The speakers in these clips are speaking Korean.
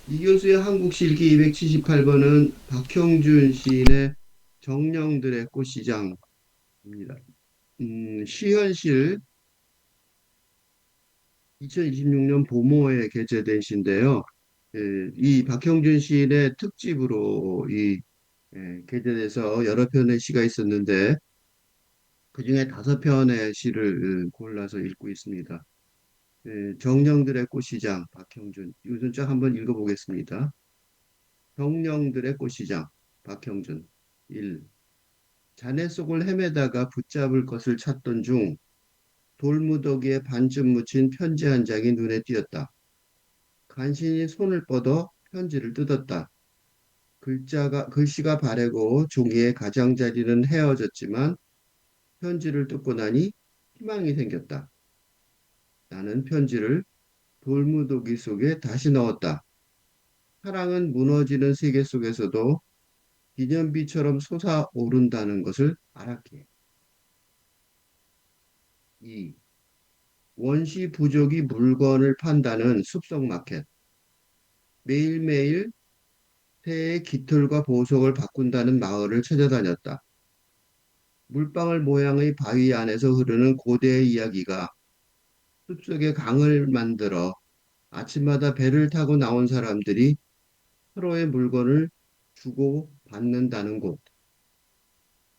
이 교수의 한국실기 278번은 박형준 시인의 정령들의 꽃시장입니다. 시현실 2026년 봄호에 게재된 시인데요. 이 박형준 시인의 특집으로 게재돼서 여러 편의 시가 있었는데 그중에 5편의 시를 골라서 읽고 있습니다. 정령들의 꽃시장 박형준. 이것은 쫙 한번 읽어보겠습니다. 정령들의 꽃시장 박형준 1. 잔해 속을 헤매다가 붙잡을 것을 찾던 중 돌무더기에 반쯤 묻힌 편지 한 장이 눈에 띄었다. 간신히 손을 뻗어 편지를 뜯었다. 글씨가 바래고 종이의 가장자리는 헤어졌지만 편지를 뜯고 나니 희망이 생겼다. 나는 편지를 돌무더기 속에 다시 넣었다. 사랑은 무너지는 세계 속에서도 기념비처럼 솟아오른다는 것을 알았기에. 2. 원시 부족이 물건을 판다는 숲속마켓. 매일매일 새의 깃털과 보석을 바꾼다는 마을을 찾아다녔다. 물방울 모양의 바위 안에서 흐르는 고대의 이야기가 숲속에 강을 만들어 아침마다 배를 타고 나온 사람들이 서로의 물건을 주고 받는다는 곳.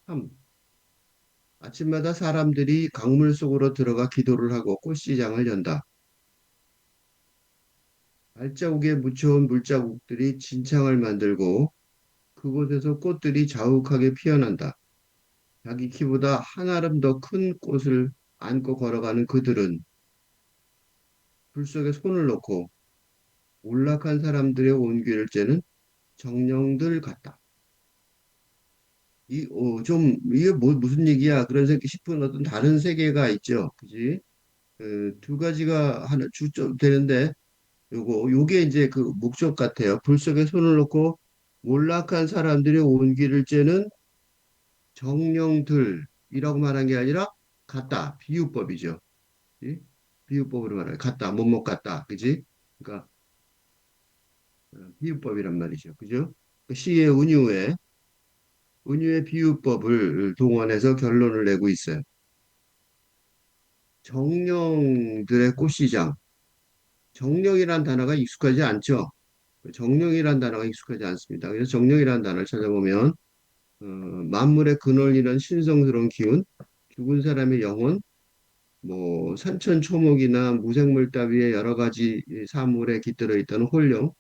3. 아침마다 사람들이 강물 속으로 들어가 기도를 하고 꽃시장을 연다. 발자국에 묻혀온 물자국들이 진창을 만들고 그곳에서 꽃들이 자욱하게 피어난다. 자기 키보다 한 알음 더 큰 꽃을 안고 걸어가는 그들은 불 속에 손을 넣고 몰락한 사람들의 온기를 쬐는 정령들 같다. 이게 무슨 얘기야? 그런 생각 싶은 어떤 다른 세계가 있죠. 그지? 두 가지가 하나 주점 되는데, 요게 이제 그 목적 같아요. 불 속에 손을 넣고 몰락한 사람들의 온기를 쬐는 정령들이라고 말한 게 아니라 같다. 비유법이죠. 그지? 비유법으로 말하면 같다. 뭐뭐 같다. 그지? 그러니까 비유법이란 말이죠. 그죠? 그 시의 은유의 비유법을 동원해서 결론을 내고 있어요. 정령들의 꽃시장. 정령이란 단어가 익숙하지 않죠? 정령이란 단어가 익숙하지 않습니다. 그래서 정령이란 단어를 찾아보면 만물의 근원이란 신성스러운 기운, 죽은 사람의 영혼, 뭐 산천초목이나 무생물 따위의 여러 가지 사물에 깃들어 있던 홀령,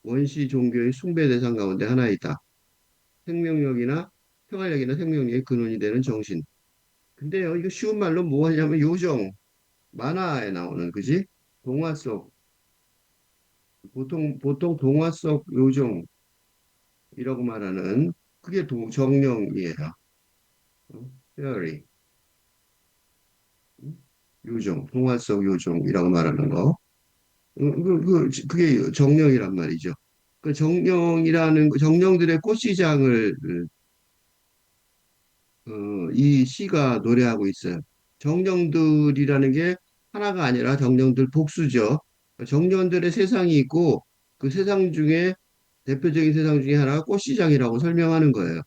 원시 종교의 숭배 대상 가운데 하나이다. 생명력이나 생활력이나 생명력의 근원이 되는 정신. 근데요, 이거 쉬운 말로 뭐 하냐면 요정, 만화에 나오는, 그지? 동화 속, 보통 동화 속 요정이라고 말하는 그게 정령이에요. 페어리, 요정, 동화 속 요정이라고 말하는 거. 그게 정령이란 말이죠. 그 정령들의 꽃시장을 이 시가 노래하고 있어요. 정령들이라는 게 하나가 아니라 정령들 복수죠. 정령들의 세상이 있고 그 세상 중에 대표적인 세상 중에 하나가 꽃시장이라고 설명하는 거예요.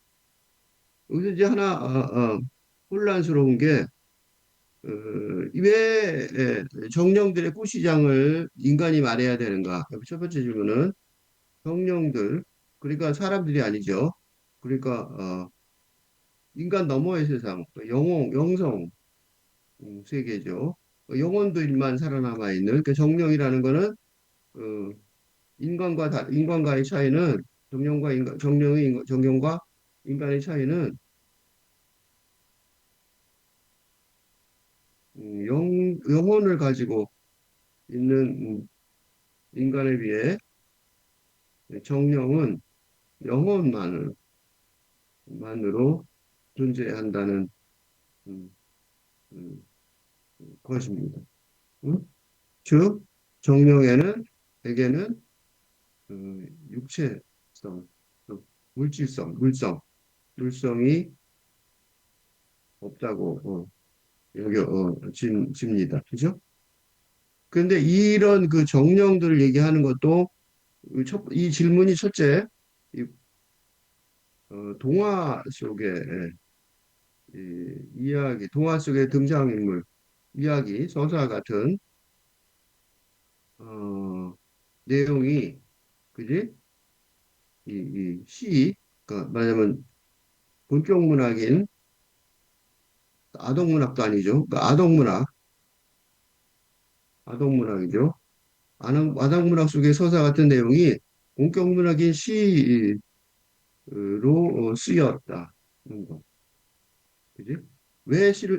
여기서 이제 하나 혼란스러운 게 왜 정령들의 꽃시장을 인간이 말해야 되는가? 첫 번째 질문은 정령들 그러니까 사람들이 아니죠. 그러니까 인간 너머의 세상, 영성 세계죠. 영혼들만 살아남아 있는 그 정령이라는 거는 그 인간과의 차이는 정령과 인간의 차이는 영혼을 가지고 있는 인간에 비해 정령은 영혼만으로 존재한다는 음, 음, 것입니다. 음? 즉 에게는 육체성, 그 물성이 없다고 집니다. 그죠? 근데 이런 그 정령들을 얘기하는 것도 이 질문이 첫째, 이, 동화 속의 이야기, 동화 속의 등장인물, 이야기, 서사 같은 어, 내용이, 그지? 이 시, 그러니까 말하자면 본격 문학인 아동문학도 아니죠. 그러니까 아동문학이죠. 아동문학 속의 서사 같은 내용이 본격 문학인 시로 쓰였다. 거. 그지?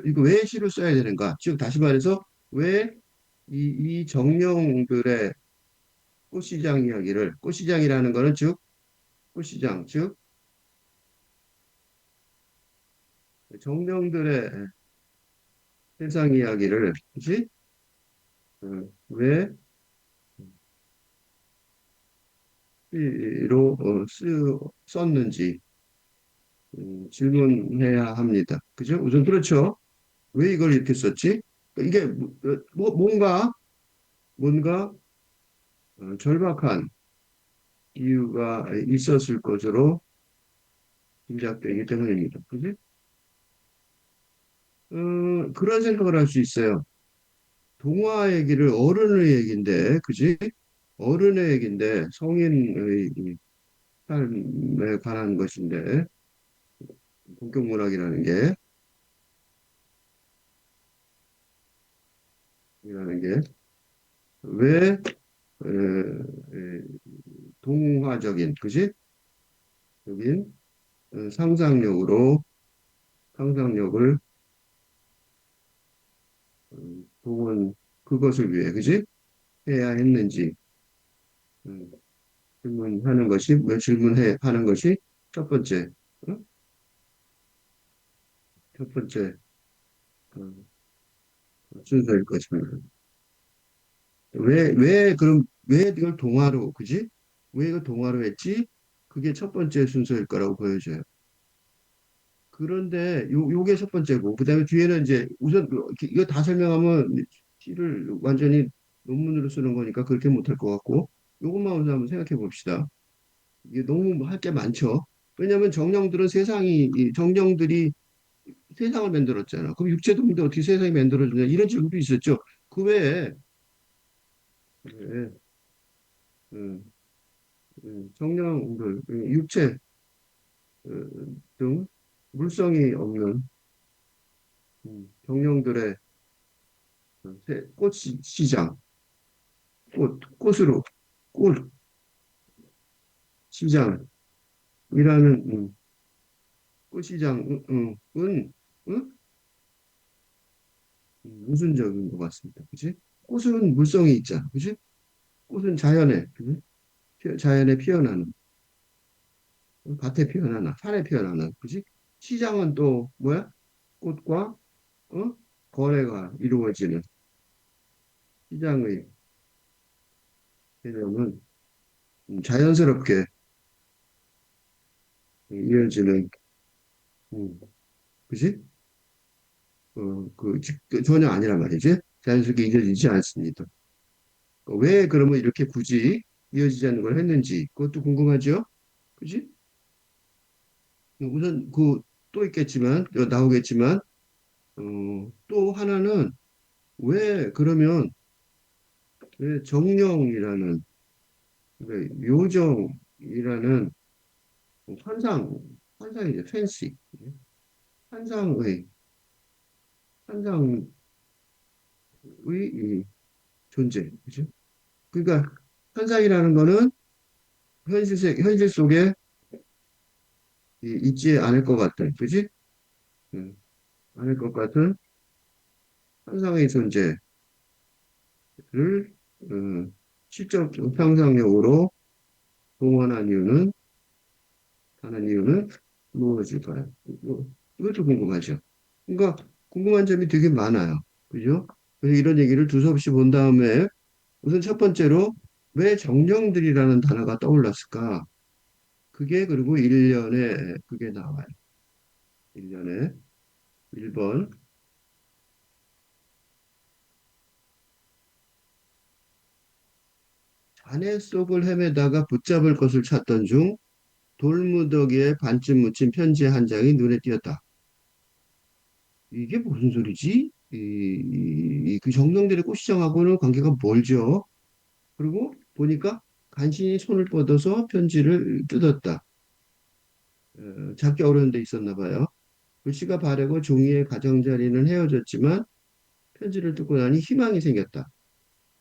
이거 왜 시를 써야 되는가? 즉, 다시 말해서, 왜 이 정령들의 꽃시장 이야기를, 꽃시장이라는 거는 즉, 꽃시장, 즉, 정령들의 세상 이야기를, 그지? 왜 시로 썼는지 질문해야 합니다. 그죠? 우선 그렇죠. 왜 이걸 이렇게 썼지? 그러니까 이게 뭔가 절박한 이유가 있었을 것으로 짐작되기 때문입니다. 그지? 그런 생각을 할 수 있어요. 동화 얘기를 어른의 얘기인데, 그지? 어른의 얘기인데, 성인의 이 삶에 관한 것인데, 본격 문학이라는 게, 왜, 동화적인, 그지? 여긴 상상력을, 동원, 그것을 위해, 그지? 해야 했는지, 음, 하는 것이 첫 번째, 어? 첫 번째, 어, 순서일 것입니다. 왜 이걸 동화로, 그지? 왜 이걸 동화로 했지? 그게 첫 번째 순서일 거라고 보여져요. 그런데 요게 첫 번째고, 그 다음에 뒤에는 이제 우선 이거 다 설명하면 시를 완전히 논문으로 쓰는 거니까 그렇게 못할 것 같고, 요것만 우선 한번 생각해 봅시다. 이게 너무 할 게 많죠. 왜냐하면 정령들이 세상을 만들었잖아. 그럼 육체도 근데 어떻게 세상이 만들어지냐 이런 질문도 있었죠. 그 외에 예, 음, 정령들 육체 등 물성이 없는 정령들의 꽃 시장, 꽃으로 꽃 시장이라는 꽃 시장은 모순적인 것 같습니다. 그지? 꽃은 물성이 있잖아. 그지? 꽃은 그지? 자연에 피어나는 밭에 피어나나 산에 피어나는 그지? 시장은 또 뭐야? 꽃과 거래가 이루어지는 시장의 개념은 자연스럽게 이어지는 음, 그지? 전혀 아니란 말이지. 자연스럽게 이어지지 않습니다. 왜 그러면 이렇게 굳이 이어지지 않는 걸 했는지 그것도 궁금하죠? 그지? 우선 또 있겠지만 나오겠지만 또 하나는 왜 그러면 왜 정령이라는 왜 요정이라는 환상 환상이죠 팬시 환상의 환상의 이 존재 그죠? 그러니까 환상이라는 거는 현실 속에 있지 않을 것 같은 그지? 음, 않을 것 같은 환상의 존재를 실적 상상력으로 동원한 하는 이유는 무엇일까요? 이것도 궁금하죠. 그러니까 궁금한 점이 되게 많아요. 그죠? 그래서 이런 얘기를 두서없이 본 다음에 우선 첫 번째로 왜 정령들이라는 단어가 떠올랐을까? 그게 그리고 1년에 그게 나와요. 1년에 1번 잔해 속을 헤매다가 붙잡을 것을 찾던 중 돌무더기에 반쯤 묻힌 편지 한 장이 눈에 띄었다. 이게 무슨 소리지? 그 정령들의 꽃시장하고는 관계가 멀죠. 그리고 보니까 간신히 손을 뻗어서 편지를 뜯었다. 잡기 어려운 데 있었나 봐요. 글씨가 바래고 종이의 가장자리는 헤어졌지만 편지를 뜯고 나니 희망이 생겼다.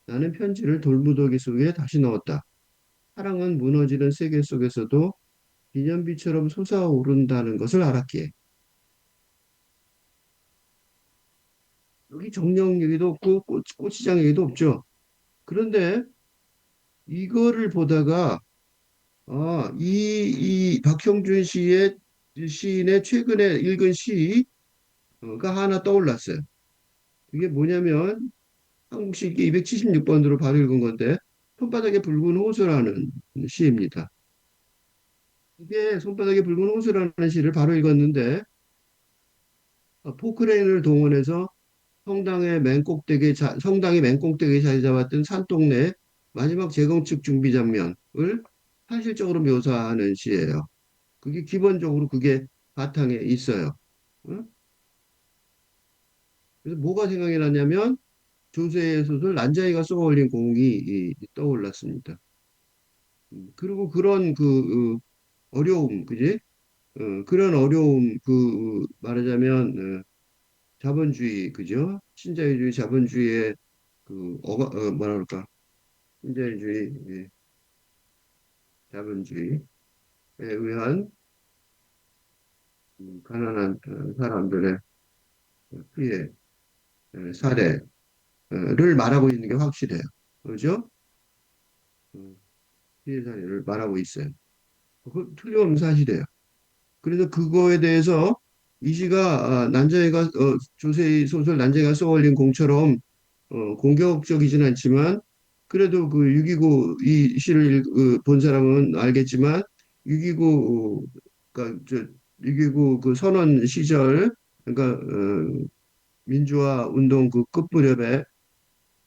나는 편지를 돌무더기 속에 다시 넣었다. 사랑은 무너지는 세계 속에서도 기념비처럼 솟아오른다는 것을 알았기에. 여기 정령 얘기도 없고 꽃시장 얘기도 없죠. 그런데 이거를 보다가 이 박형준 시인의 최근에 읽은 시가 하나 떠올랐어요. 그게 뭐냐면 한국시 276번으로 바로 읽은 건데 손바닥에 붉은 호수라는 시입니다. 이게 손바닥에 붉은 호수라는 시를 바로 읽었는데 포크레인을 동원해서 성당의 맨 꼭대기에 자리 잡았던 산동네 마지막 재건축 준비 장면을 현실적으로 묘사하는 시예요. 그게 기본적으로 그게 바탕에 있어요. 응? 그래서 뭐가 생각이 났냐면 조세의 소설 난자이가 쏘아올린 공이 떠올랐습니다. 그리고 그런 어려움, 그지? 그런 어려움, 말하자면 자본주의, 그죠? 신자유주의 자본주의의 뭐라 그럴까? 신자유주의, 예, 자본주의에 의한 가난한 사람들의 피해, 사례를 말하고 있는 게 확실해요. 그죠? 음, 피해 사례를 말하고 있어요. 그 틀림없는 사실이에요. 그래서 그거에 대해서 이 시가 조세희 소설 난제가 써올린 공처럼 공격적이진 않지만 그래도 그 6.29 이 시를 본 사람은 알겠지만 6.29 그러니까 저 6.29 그 선언 시절 그러니까 민주화 운동 그 끝무렵에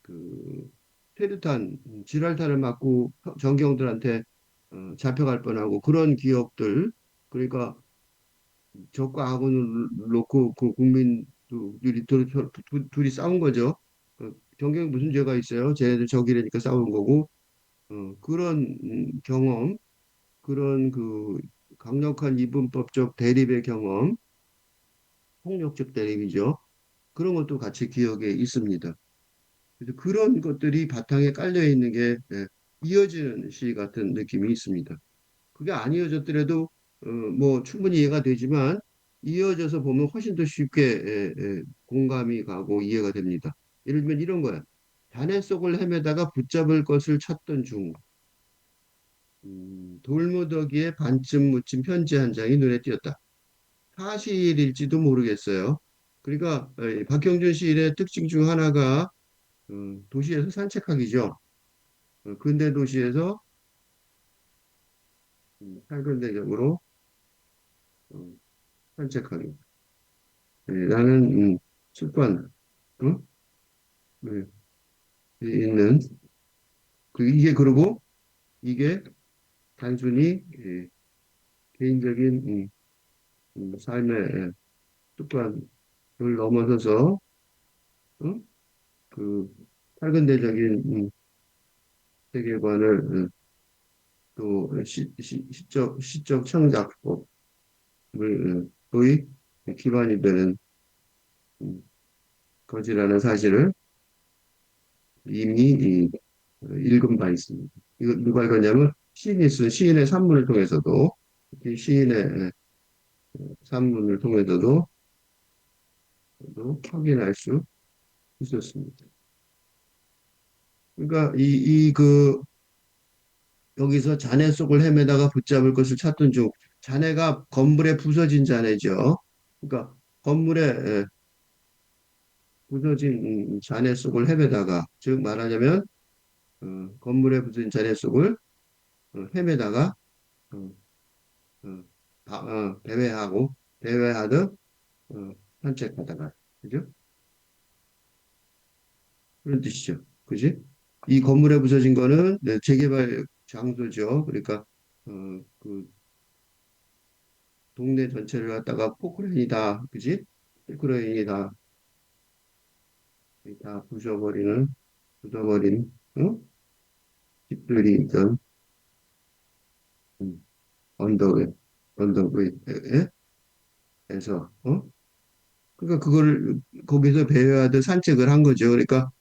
그 테르탄 지랄탄을 맞고 정경들한테 잡혀갈 뻔하고 그런 기억들 그러니까 적과 아군을 놓고 그 국민들이 둘이 싸운 거죠. 정경이 무슨 죄가 있어요? 쟤네들 적이라니까 싸우는 거고 그런 경험, 그런 강력한 이분법적 대립의 경험, 폭력적 대립이죠. 그런 것도 같이 기억에 있습니다. 그래서 그런 것들이 바탕에 깔려 있는 게 이어지는 시 같은 느낌이 있습니다. 그게 안 이어졌더라도 뭐 충분히 이해가 되지만 이어져서 보면 훨씬 더 쉽게 공감이 가고 이해가 됩니다. 예를 들면 이런 거야. 잔해 속을 헤매다가 붙잡을 것을 찾던 중 돌무더기에 반쯤 묻힌 편지 한 장이 눈에 띄었다. 사실일지도 모르겠어요. 그러니까 박형준 시인의 특징 중 하나가 도시에서 산책하기죠. 근대 도시에서 살근대적으로 어, 산책하기. 나는 습관, 어? 네, 있는 이게 그리고 이게 단순히 개인적인 삶의 습관을 넘어서서 어? 그 살근대적인 세계관을 또 시적 창작법을 거의 기반이 되는 음, 것이라는 사실을 이미 읽은 바 있습니다. 이거 누가 읽었냐면 시인이 쓴 시인의 산문을 통해서도 이 시인의 산문을 통해서도 또 확인할 수 있었습니다. 그러니까 여기서 잔해 속을 헤매다가 붙잡을 것을 찾던 중 잔해가 건물에 부서진 잔해죠. 그러니까 건물에 부서진 잔해 속을 헤매다가 즉 말하자면 건물에 부서진 잔해 속을 헤매다가 어, 어, 배회하듯 산책하다가 그죠? 그런 뜻이죠. 그지? 이 건물에 부서진 거는 네, 재개발 장소죠. 그러니까 그 동네 전체를 갖다가 포크레인이다, 그지? 포크레인이 다 부숴버린 어? 집들이 있던 음, 언덕에 언덕에서 그러니까 그거를 거기서 배회하듯 산책을 한 거죠. 그러니까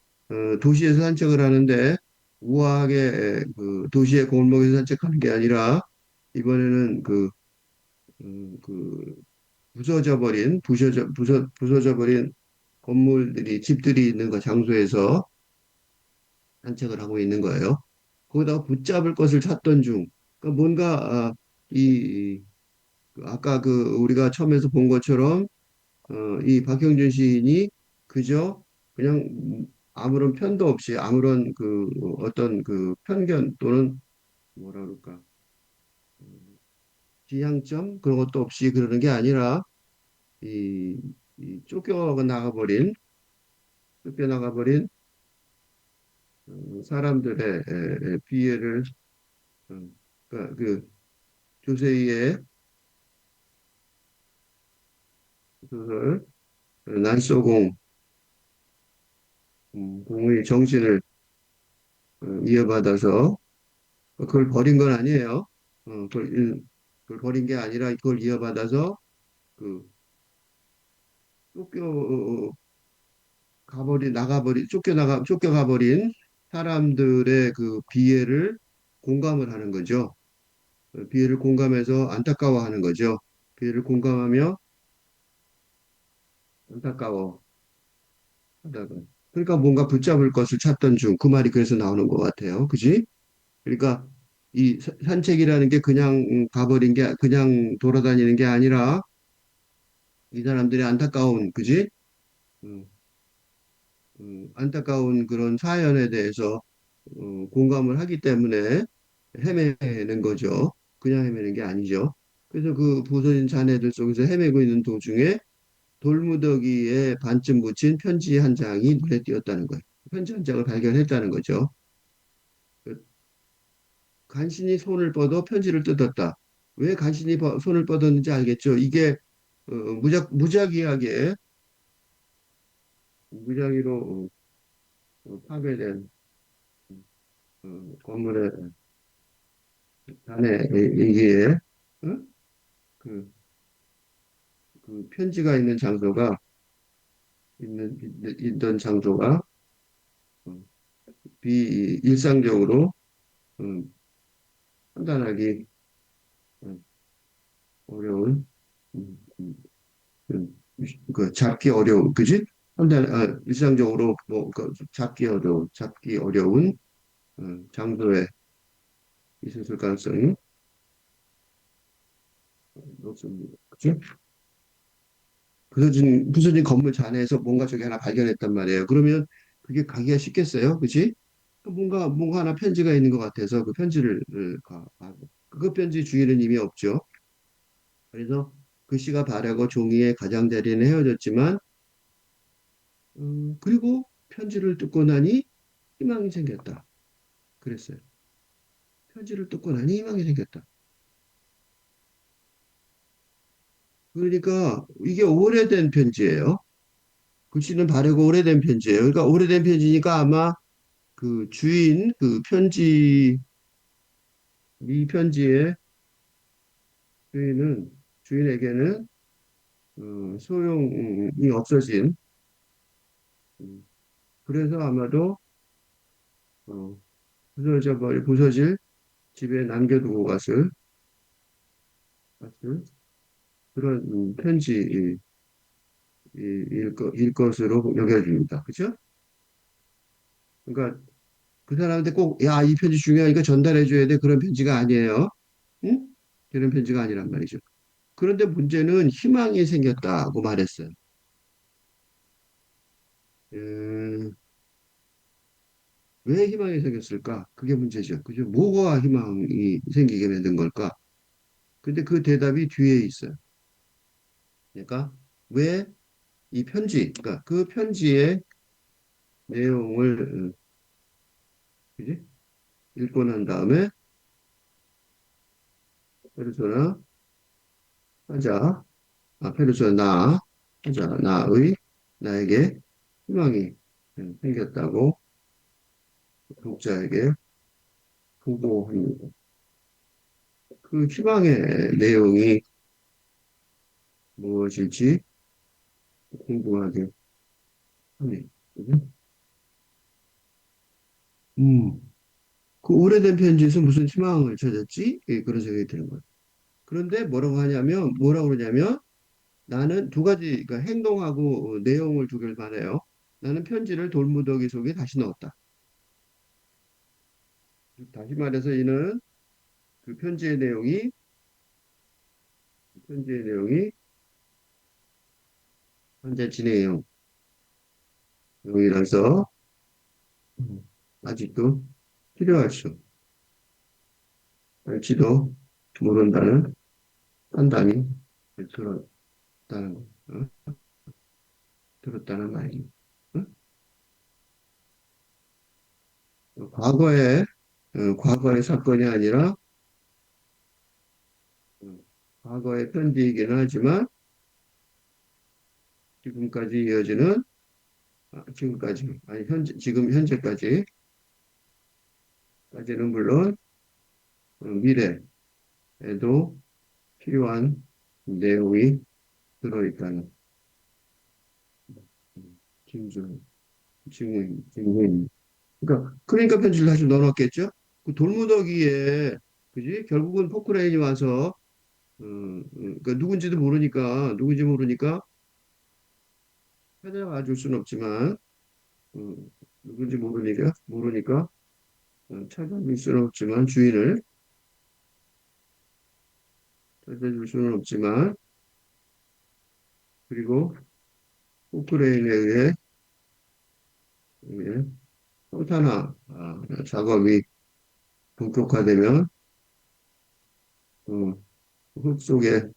도시에서 산책을 하는데 우아하게 그 도시의 골목에서 산책하는 게 아니라 이번에는 그 부서져 버린 건물들이 집들이 있는 그 장소에서 산책을 하고 있는 거예요. 거기다가 붙잡을 것을 찾던 중, 그러니까 뭔가 아까 그 우리가 처음에서 본 것처럼 이 박형준 시인이 그저 그냥 아무런 편도 없이 아무런 그 어떤 그 편견 또는 뭐라 그럴까 지향점 그런 것도 없이 그러는 게 아니라 이, 이 쫓겨나가버린 사람들의 피해를 그러니까 그 조세희의 소설 난소공 공의 정신을 이어받아서 그걸 버린 건 아니에요. 그걸 버린 게 아니라 그걸 이어받아서 그 쫓겨가버린 사람들의 그 비애를 공감을 하는 거죠. 비애를 공감해서 안타까워하는 거죠. 비애를 공감하며 안타까워 하다가. 그러니까 뭔가 붙잡을 것을 찾던 중 그 말이 그래서 나오는 것 같아요. 그지? 그러니까 이 산책이라는 게 그냥 가버린 게 그냥 돌아다니는 게 아니라 이 사람들의 안타까운 그지? 음, 안타까운 그런 사연에 대해서 공감을 하기 때문에 헤매는 거죠. 그냥 헤매는 게 아니죠. 그래서 그 부서진 잔해들 속에서 헤매고 있는 도중에 돌무더기에 반쯤 묻힌 편지 한 장이 눈에 띄었다는 거예요. 편지 한 장을 발견했다는 거죠. 그 간신히 손을 뻗어 편지를 뜯었다. 왜 간신히 손을 뻗었는지 알겠죠? 이게 무작위하게 무작위로 파괴된 건물의 잔해 이기에 어? 그, 그 편지가 있던 장소가 어, 비일상적으로 음, 판단하기 어려운 음, 음, 잡기 어려운 그지? 일상적으로 잡기 어려운 장소에 있었을 가능성이 높습니다. 그죠? 부서진 건물 잔해에서 뭔가 저기 하나 발견했단 말이에요. 그러면 그게 가기가 쉽겠어요? 그지? 뭔가 하나 편지가 있는 것 같아서 그 편지를 가고. 그 편지 주인은 이미 없죠. 그래서 글씨가 바래고 종이의 가장자리는 헤어졌지만, 그리고 편지를 뜯고 나니 희망이 생겼다. 그랬어요. 편지를 뜯고 나니 희망이 생겼다. 그러니까 이게 오래된 편지예요. 글씨는 바래고 오래된 편지예요. 그러니까 오래된 편지니까 아마 이 편지의 주인은, 주인에게는 소용이 없어진, 음, 그래서 아마도 어, 부서질 집에 남겨두고 갔을 그런 일 것으로 여겨집니다. 그죠? 그러니까 그 사람한테 꼭, 야, 이 편지 중요하니까 전달해줘야 돼. 그런 편지가 아니에요. 응? 그런 편지가 아니란 말이죠. 그런데 문제는 희망이 생겼다고 말했어요. 음, 왜 희망이 생겼을까? 그게 문제죠. 그죠? 뭐가 희망이 생기게 만든 걸까? 근데 그 대답이 뒤에 있어요. 그러니까 왜 이 편지, 그러니까 그 편지의 내용을 그지? 읽고 난 다음에 페르소나 하자. 페르소나 하자. 나에게 희망이 생겼다고 독자에게 보고합니다. 그 희망의 내용이 무엇일지 궁금하게 하네. 그죠? 음, 그 오래된 편지에서 무슨 희망을 찾았지? 예, 그런 생각이 드는 거예요. 그런데 뭐라고 그러냐면, 나는 두 가지, 그러니까 행동하고 내용을 두 개를 말해요. 나는 편지를 돌무더기 속에 다시 넣었다. 다시 말해서 이는 그 편지의 내용이 현재 진행형이라서 아직도 필요할 수 할지도 모른다는 판단이 들었다는 거, 들었다는 말이에요. 어? 과거의 사건이 아니라 어, 과거의 편지이기는 하지만 지금까지 이어지는 지금까지 아니 지금 현재까지까지는 물론 미래에도 필요한 내용이 들어있다는 징조 증인. 그러니까 편지를 다시 넣어놨겠죠. 그 돌무더기에 그지 결국은 포크레인이 와서 그러니까 누군지 모르니까 찾아와 줄 수는 없지만 어, 누군지 모르니까 찾아줄 수는 없지만 주인을 찾아줄 수는 없지만 그리고 포크레인에 의해 평탄화 작업이 본격화되면 어, 흙 속에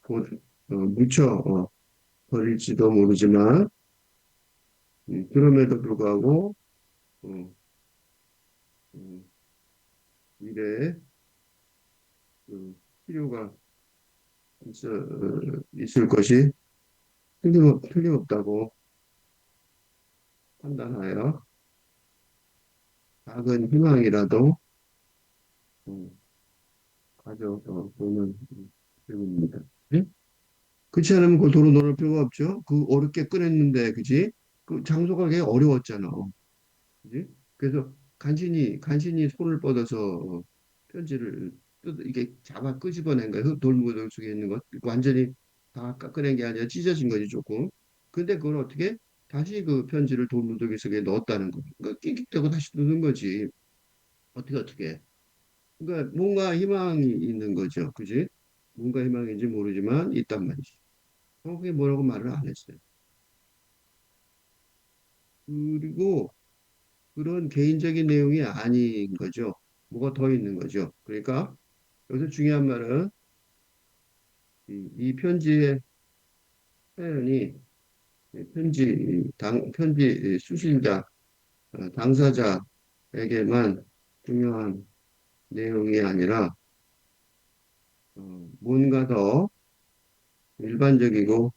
곧 묻혀 버릴지도 모르지만 그럼에도 불구하고 어, 어, 미래에 그 필요가 있을 것이 틀림없다고 판단하여 작은 희망이라도 어, 가져보는 질문입니다. 네? 그렇지 않으면 그 도로 넣을 필요가 없죠. 그 어렵게 꺼냈는데, 그지? 그 장소가 되게 어려웠잖아. 그지? 그래서 간신히 손을 뻗어서 편지를 이게 잡아 끄집어낸 거야. 그 돌무더기 속에 있는 것. 완전히 다 깎아낸 게 아니라 찢어진 거지, 조금. 근데 그걸 어떻게 다시 그 편지를 돌무더기 속에 넣었다는 거. 그러니까 낑낑대고 다시 넣는 거지. 어떻게. 그러니까 뭔가 희망이 있는 거죠. 그지? 뭔가 희망인지 모르지만 있단 말이지. 그게 뭐라고 말을 안 했어요. 그리고 그런 개인적인 내용이 아닌 거죠. 뭐가 더 있는 거죠. 그러니까 여기서 중요한 말은 이 편지의 사연이 편지 수신자, 당사자에게만 중요한 내용이 아니라 뭔가 더 일반적이고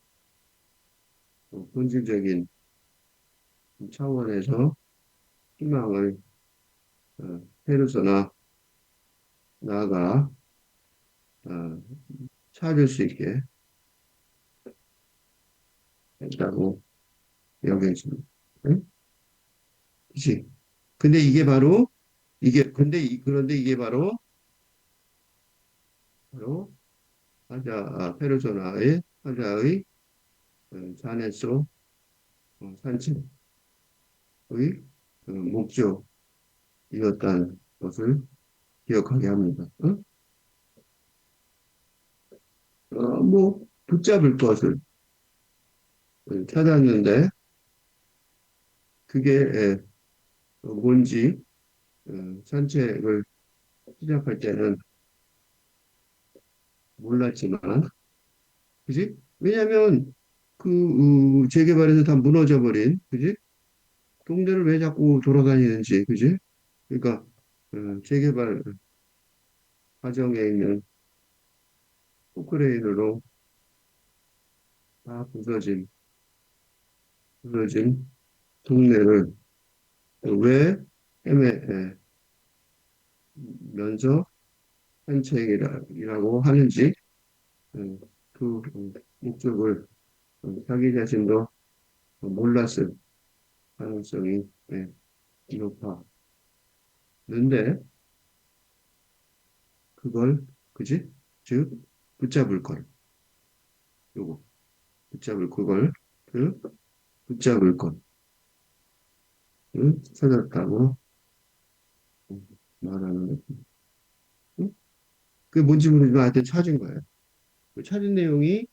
본질적인 차원에서 희망을 페르소나 나아가 어, 찾을 수 있게 했다고 여겨집니다. 응? 그치? 근데 이게 바로 그런데 이게 바로 하자의 자네소 산책의 목적이었다는 것을 기억하게 합니다. 응? 뭐 붙잡을 것을 찾았는데 그게 뭔지 산책을 시작할 때는 몰랐지만, 그지? 왜냐하면 그 재개발에서 다 무너져 버린, 그지? 동네를 왜 자꾸 돌아다니는지, 그지? 그러니까 재개발 과정에 있는 포크레인으로 다 부서진 동네를 왜 헤매면서 산책이라고 하는지 그 목적을 자기 자신도 몰랐을 가능성이 높았는데 그걸 그지? 즉 붙잡을 걸 요거 붙잡을 그걸 그 붙잡을 걸 찾았다고 말하는 거. 응? 그게 뭔지 모르지만 하여튼 찾은 거예요. 그 찾은 내용이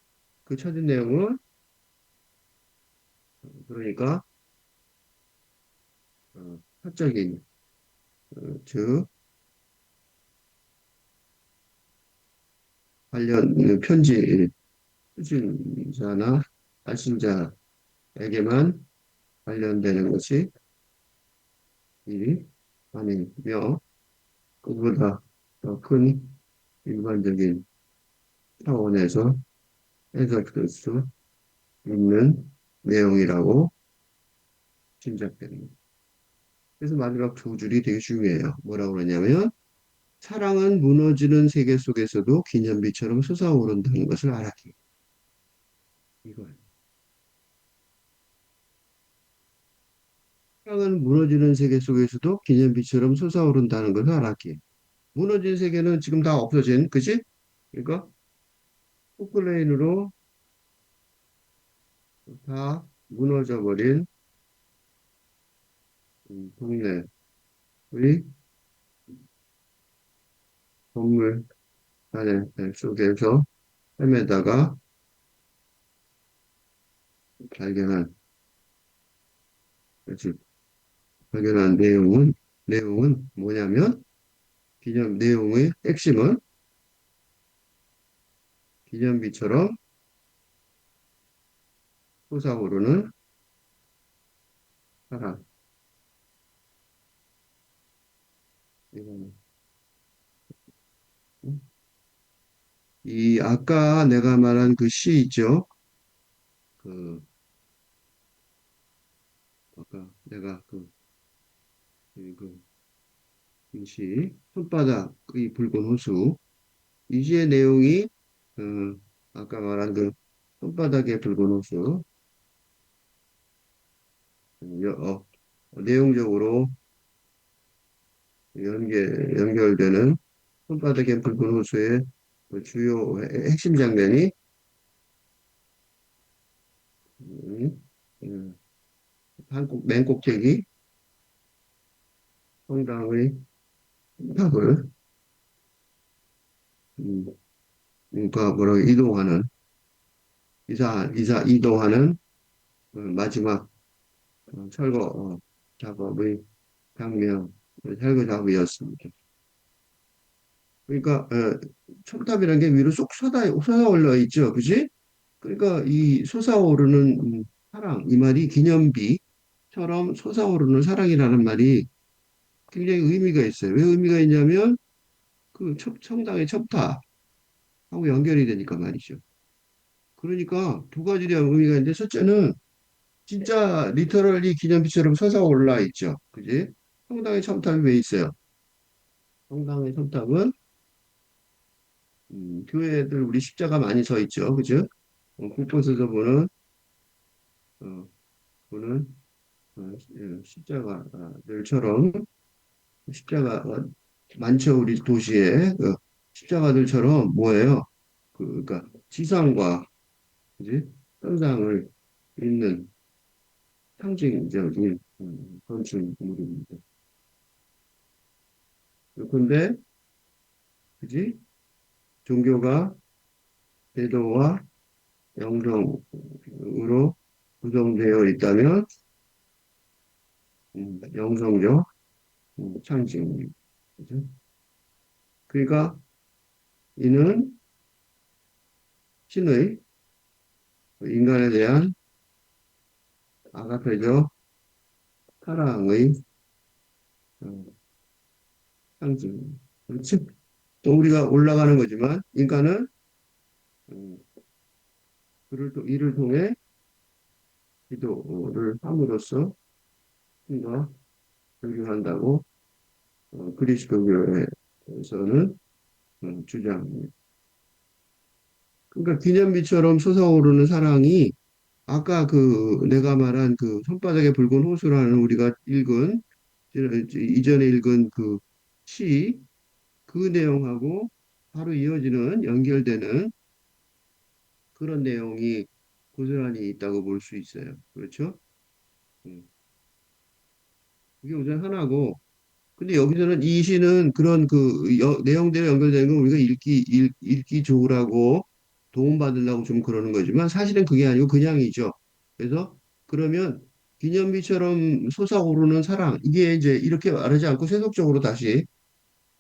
그 찾은 내용은 그러니까 사적인 즉 관련 편지 수신자나 발신자에게만 관련되는 것이 이 아니며 그보다 더 큰 일반적인 차원에서 해석될 수 있는 내용이라고 짐작되는 거예요. 그래서 마지막 두 줄이 되게 중요해요. 뭐라고 그러냐면 사랑은 무너지는 세계 속에서도 기념비처럼 솟아오른다는 것을 알았기. 이거예요. 사랑은 무너지는 세계 속에서도 기념비처럼 솟아오른다는 것을 알았기. 무너진 세계는 지금 다 없어진, 그지? 그러니까 포클레인으로 다 무너져버린 동네의 건물 안에 속에서 헤매다가 발견한, 그치? 발견한 내용은 뭐냐면, 내용의 핵심은 기념비처럼 솟아오르는 사랑. 이거는, 음? 이, 아까 내가 말한 그 시 있죠? 그, 아까 내가 이 시, 손바닥의 붉은 호수. 이 시의 내용이, 어, 아까 말한 그, 손바닥의 붉은 호수. 여- 어, 내용적으로 연결되는 손바닥의 붉은 호수의 그 주요 핵심 장면이 음, 맨 꼭대기 성당의 탑을 음, 뭐라고 이동하는 마지막 철거 작업의 장면, 철거 작업이었습니다. 그러니까 첨탑이라는 게 위로 쏙 솟아올라 있죠, 그지? 그러니까 이 솟아오르는 사랑, 이 말이 기념비처럼 솟아오르는 사랑이라는 말이 굉장히 의미가 있어요. 왜 의미가 있냐면 그 성당의 첨탑하고 연결이 되니까 말이죠. 그러니까 두 가지 대한 의미가 있는데 첫째는 진짜 리터럴리 기념비처럼 솟아올라 있죠. 그지? 성당의 첨탑이 왜 있어요? 성당의 첨탑은 교회들 우리 십자가 많이 서 있죠. 그죠? 곳곳에서 어, 보는 십자가들처럼 십자가 많죠 우리 도시에 십자가들처럼 뭐예요? 그러니까 지상과 그지? 현상을 잇는 상징적인 건축물입니다. 그런데 그지? 종교가 제도와 영성으로 구성되어 있다면 영성적 상징입니다. 그죠? 그러니까 이는 신의 인간에 대한 아가페적 사랑의 어, 상징. 그렇지? 또 우리가 올라가는 거지만 인간은 음, 이를 통해 기도를 함으로써 좀더 존경한다고 그리스도교에서는 주장합니다. 그러니까 기념비처럼 솟아오르는 사랑이 아까 그 내가 말한 그 손바닥에 붉은 호수라는 우리가 읽은 이전에 읽은 그 시 그 내용하고 바로 이어지는 연결되는 그런 내용이 고스란히 있다고 볼 수 있어요. 그렇죠? 음. 그게 우선 하나고 근데 여기서는 이 시는 그런 그 내용대로 연결되는 건 우리가 읽기 좋으라고 도움받으려고 좀 그러는 거지만 사실은 그게 아니고 그냥이죠. 그래서 그러면 기념비처럼 솟아오르는 사랑 이게 이제 이렇게 말하지 않고 세속적으로 다시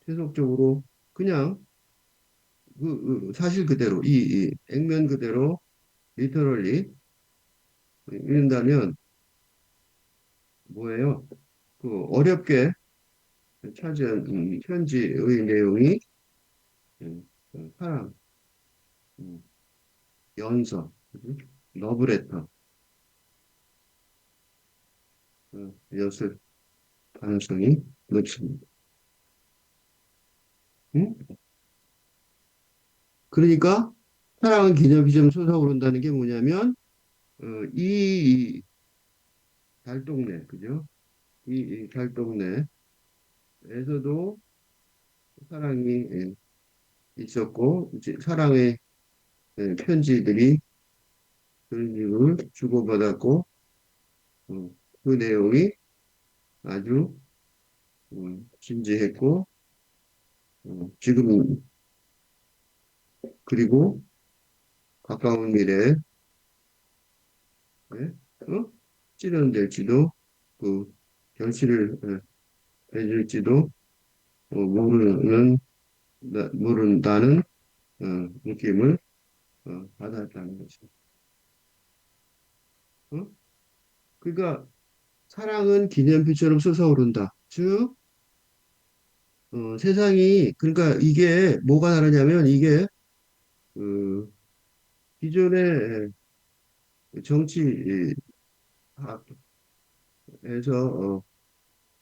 세속적으로 그냥 사실 그대로 이 액면 그대로 리터럴리 읽는다면 뭐예요? 그 어렵게 찾은 편지의 내용이 사랑 음, 연서, 그지? 러브레터, 였을 가능성이 높습니다. 응? 그러니까 사랑은 기념비점 솟아오른다는 게 뭐냐면 이 달동네, 그죠? 이 달동네에서도 사랑이 있었고 이제 사랑의 편지들이 그런 식으로 주고받았고 어, 그 내용이 아주 진지했고 지금 그리고 가까운 미래에 예? 어? 실현될지도 그 결실을 맺을지도 모른다는 느낌을 받았다는 거죠. 어? 그러니까 사랑은 기념비처럼 솟아오른다. 즉 세상이 그러니까 이게 뭐가 다르냐면 이게 그 기존의 정치학에서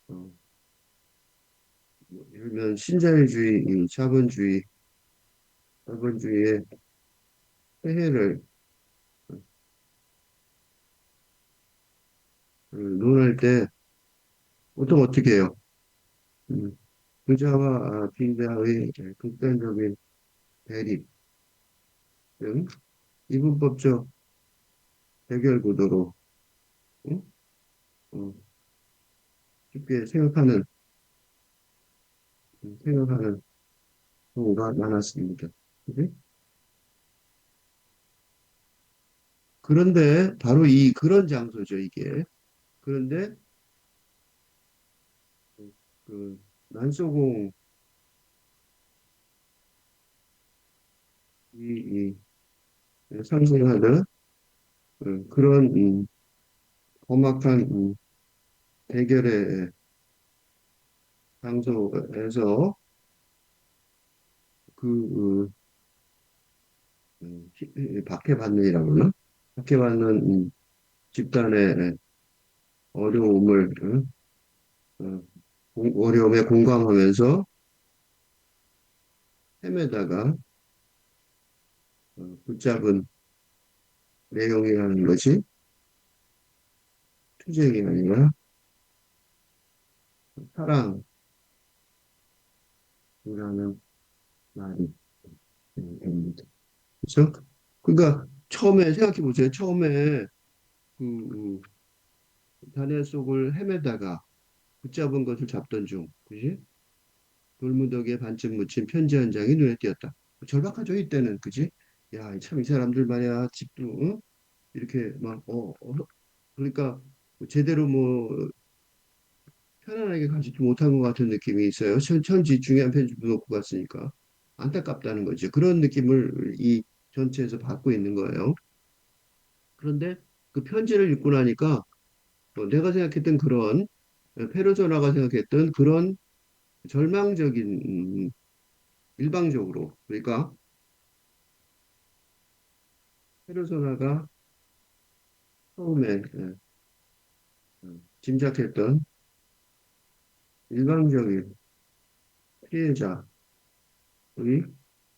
어, 뭐 예를 들면 신자유주의, 이 자본주의의 폐해를 논할 때 보통 어떻게 해요? 음, 그자와 빈자의 극단적인 대립 등 이분법적 해결 구도로 응? 어, 쉽게 생각하는 경우가 많았습니다. 그지? 그런데 바로 이 그런 장소죠, 이게. 그런데 그 난소공이 상징하는 그런 험악한 대결의 장소에서 그 박해받는이라고 그러나? 박해받는 집단의 어려움을 어려움에 공감하면서 헤매다가 붙잡은 내용이라는 것이 투쟁이 아니라 사랑이라는 말이 됩니다. 그렇죠? 그러니까 처음에 생각해 보세요. 처음에 그 단야 속을 헤매다가 붙잡은 것을 잡던 중, 그지? 돌무더기에 반쯤 묻힌 편지 한 장이 눈에 띄었다. 절박하죠, 이때는, 그지? 야, 참 이 사람들 말이야, 집도 응? 이렇게 막, 그러니까 제대로 뭐 편안하게 가지도 못한 것 같은 느낌이 있어요. 천지 중요한 편집도 놓고 갔으니까 안타깝다는 거죠. 그런 느낌을 이 전체에서 받고 있는 거예요. 그런데 그 편지를 읽고 나니까 내가 생각했던 그런 페르소나가 생각했던 그런 절망적인 일방적으로 그러니까 페르소나가 처음에 짐작했던 일방적인 피해자의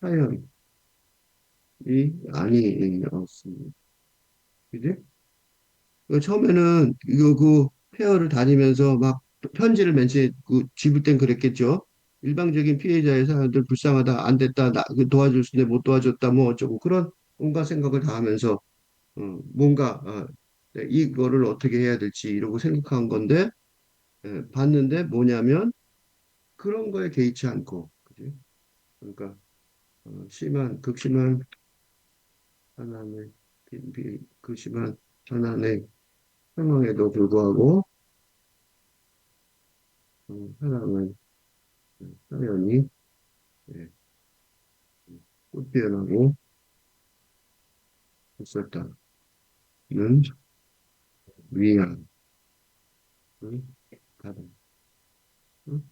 사연이 아니었습니다. 그지? 처음에는 이거 그 페어를 다니면서 막 편지를 맨 처음에 그 집을 땐 그랬겠죠. 일방적인 피해자의 사연들 불쌍하다, 안 됐다, 그 도와줄 수 있는데 못 도와줬다, 뭐 어쩌고 그런 온갖 생각을 다 하면서 뭔가 네, 이거를 어떻게 해야 될지 이러고 생각한 건데 봤는데 뭐냐면 그런 거에 개의치 않고, 그지? 그러니까 극심한 하나님의 극심한 하나님의 상황에도 불구하고 하나님의 사연이 예, 꽃피어나고 있었다는 위안을 받은. 응?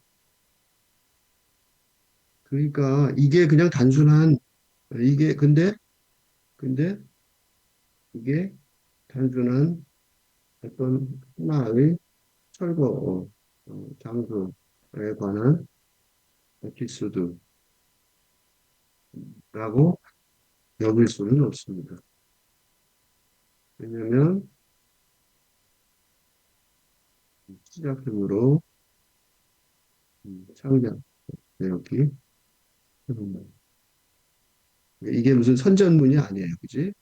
그러니까 이게 그냥 단순한 근데 이게 단순한 어떤 하나의 철거 장소에 관한 에피소드라고 여길 수는 없습니다. 왜냐하면 시작점으로 창작 내역이 이게 무슨 선전문이 아니에요, 그지?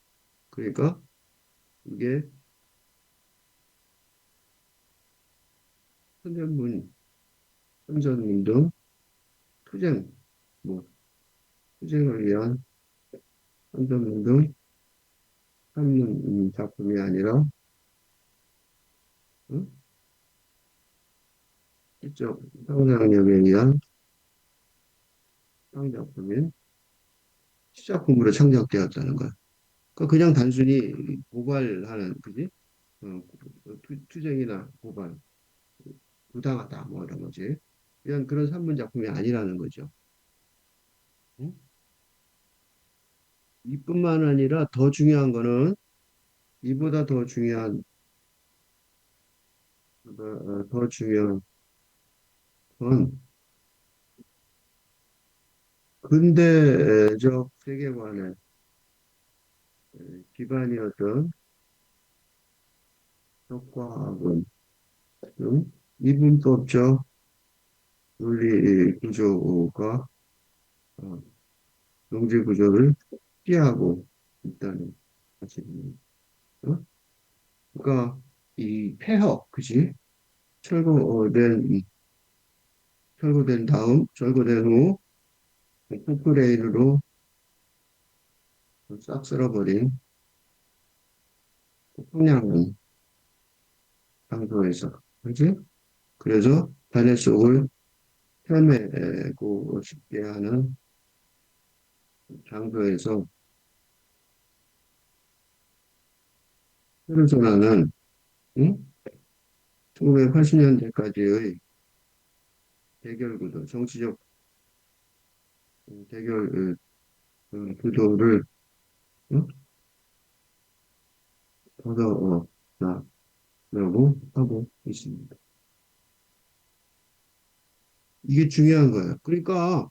그러니까 이게 선전문, 선전문 등 투쟁, 뭐 투쟁을 위한 선전문 등 한문 작품이 아니라 응? 직접 상상력에 의한 창작품인 시작품으로 창작되었다는 거야. 그러니까 그냥 단순히 고발하는, 그지? 투쟁이나 고발, 부당하다, 뭐 이런 거지. 이런 그런 산문 작품이 아니라는 거죠. 응? 이뿐만 아니라 더 중요한 거는 이보다 더 중요한, 더 중요한 건 근대적 세계관의 기반이었던 효과학은 이분법적 논리 구조가 어, 농지 구조를 피하고 있다는 사실입니다. 어? 그러니까 이 폐허, 그지? 철거된 철거된 후 포크레인으로 싹 쓸어버린 평양은 장소에서, 그지? 그래서 단해 속을 헤매고 싶게 하는 장소에서 페르소나는 1980년대까지의 대결 구도, 정치적 대결 구도를 어? 벗어나려고 하고 있습니다. 이게 중요한 거예요. 그러니까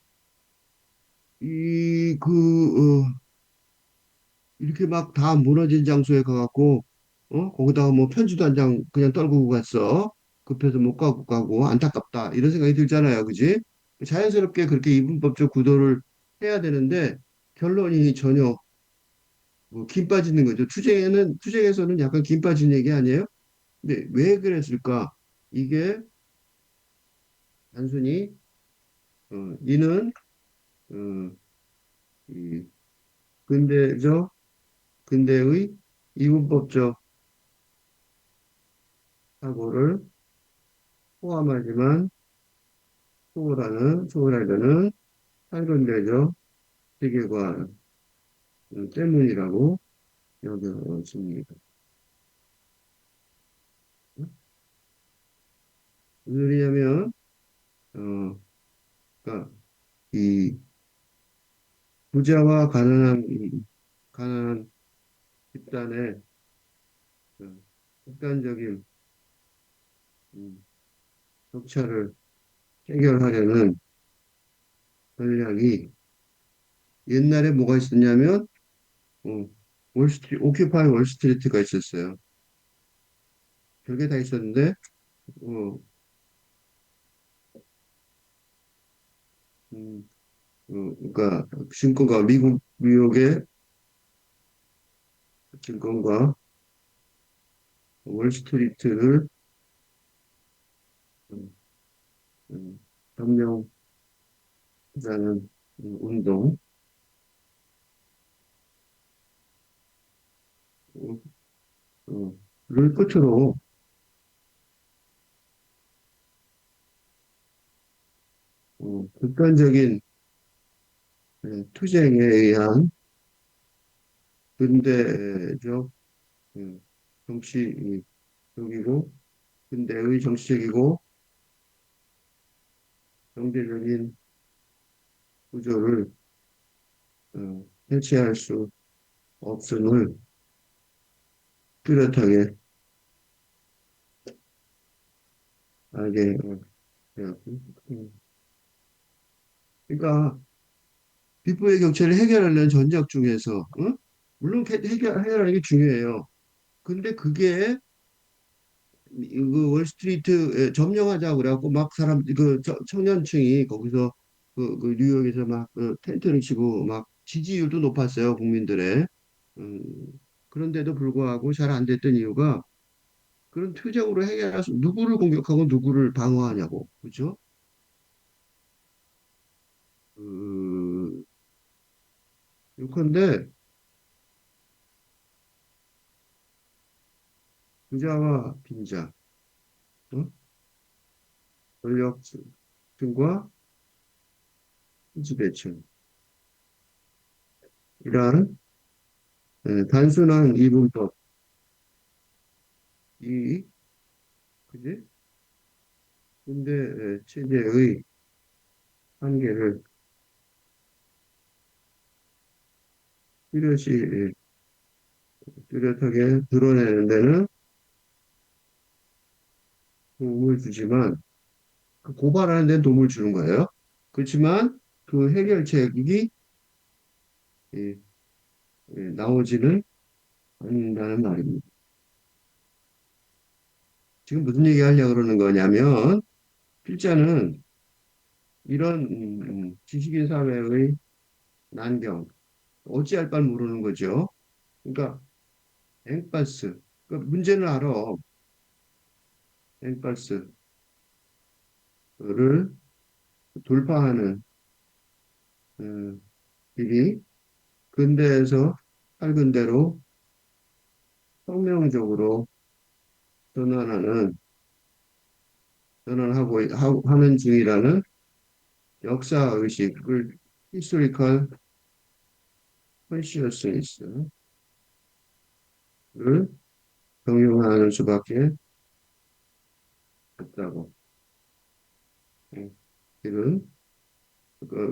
이렇게 막 다 무너진 장소에 가갖고 거기다가 뭐 편지도 한 장 그냥 떨구고 갔어. 급해서 못 가고 안타깝다 이런 생각이 들잖아요, 그지? 자연스럽게 그렇게 이분법적 구도를 해야 되는데 결론이 전혀 뭐 김 빠지는 거죠. 투쟁에서는 약간 김 빠진 얘기 아니에요? 근데 왜 그랬을까? 이게 단순히 이는 어, 이 근대적 근대의 이분법적 사고를 포함하지만 초월하려는 탈근대적 세계관 때문이라고 여겨집니다. 무슨 소리냐면, 어, 그러니까 이 부자와 가난한 집단의 극단적인 음, 격차를 해결하려는 전략이 옛날에 뭐가 있었냐면, 어, 오큐파이 월스트리트가 있었어요. 별게 다 있었는데, 어, 음, 그러니까 증권가 미국의 증권가 월스트리트를 음, 점령하자는 운동, 어, 를 끝으로 극단적인 투쟁에 의한 근대적 음, 정치적이고 근대의 정치적이고 경제적인 구조를 해체할 수 없음을 뚜렷하게 알게 되었고, 그러니까 빚부의 격차를 해결하려는 전략 중에서, 물론 해결하는 게 중요해요. 근데 그게 그 월스트리트 점령하자고 그래갖고 막 청년층이 거기서 그 뉴욕에서 막 텐트를 치고 막 지지율도 높았어요, 국민들의. 음, 그런데도 불구하고 잘 안 됐던 이유가 그런 투쟁으로 해결할 수 누구를 공격하고 누구를 방어하냐고, 그죠? 그 요컨대 부자와 빈자, 어? 권력층과 지배층 이러한 단순한 이분법이 그지? 근데 체제의 한계를 뚜렷이 뚜렷하게 드러내는 데는 도움을 주지만 그 고발하는 데는 도움을 주는 거예요. 그렇지만 그 해결책이 예, 나오지는 않는다는 말입니다. 지금 무슨 얘기 하려고 그러는 거냐면 필자는 이런 지식인 사회의 난경 어찌할 바를 모르는 거죠. 그러니까 엠파스 그러니까 문제는 알아. 엠파스를 돌파하는 어, 길이 근대에서 밝은 대로 혁명적으로 전환하는 하는 중이라는 역사 의식을 historical consciousness를 경영하는 수밖에 없다고. 이런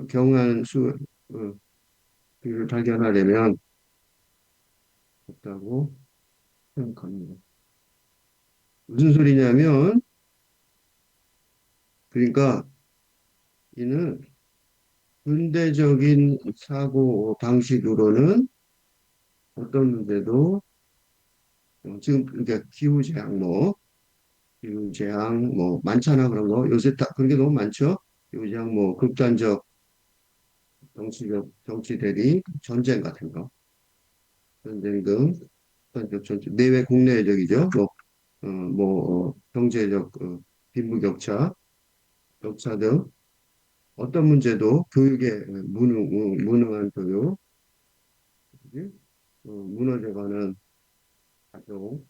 경험하는 어, 를 발견하려면 없다고 생각합니다. 무슨 소리냐면 그러니까 이는 근대적인 사고 방식으로는 어떤 문제도 지금 그러니까 기후 재앙 뭐 많잖아 그런 거 요새 다 그런 게 너무 많죠. 기후 재앙 뭐 극단적 정치 대립 전쟁 같은 거 전쟁 등 극단적 전쟁 내외 국내적이죠. 경제적 빈부격차 등 어떤 문제도 교육에 무능한 교육, 그지? 무너져가는 가정,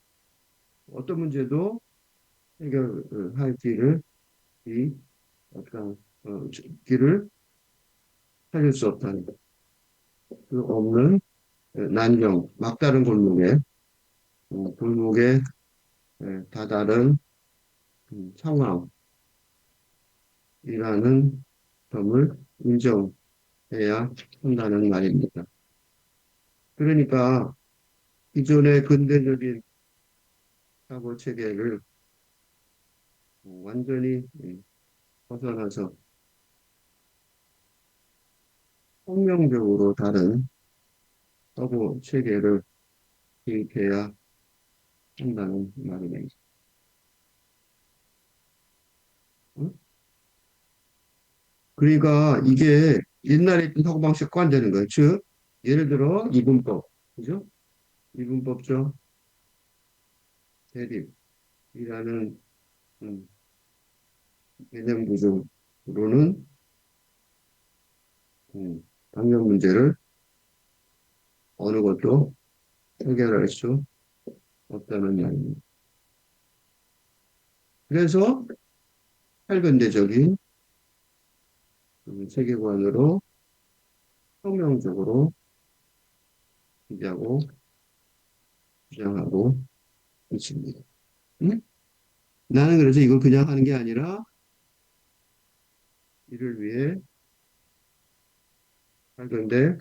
어떤 문제도 해결할 이 어떤 길을 찾을 수 없다는 그 없는 난경, 막다른 골목에 다다른 상황. 이라는 점을 인정해야 한다는 말입니다. 그러니까 기존의 근대적인 사고 체계를 완전히 벗어나서 혁명적으로 다른 사고 체계를 도입해야 한다는 말입니다. 응? 그러니까 이게 옛날에 있던 사고방식과 안 되는 거예요. 즉, 예를 들어 이분법, 그죠? 이분법적 대립이라는 음, 개념 구조로는 당면 문제를 어느 것도 해결할 수 없다는 말입니다. 그래서 탈근대적인 세계관으로 혁명적으로 기자고 주장하고 있습니다. 응? 나는 그래서 이걸 그냥 하는 게 아니라 이를 위해 탈근대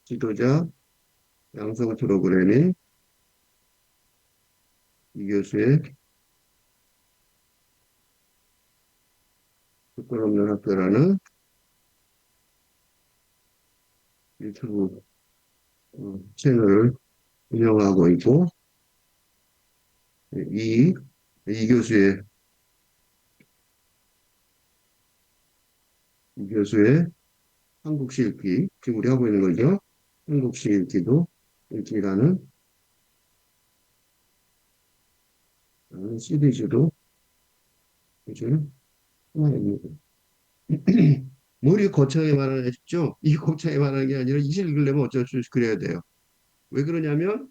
지도자 양성 프로그램인 이 교수의 조건 없는 학교라는 유튜브 채널을 운영하고 있고 이, 이 교수의 이 교수의 한국시 읽기 지금 우리 하고 있는 거죠. 한국시 읽기도 읽기라는 시리즈도 요즘 하나입니다. 머리 거창하게 말하는 싶죠? 이 거창하게 말하는 게 아니라 이 실 읽으려면 어쩔 수 없이 그래야 돼요. 왜 그러냐면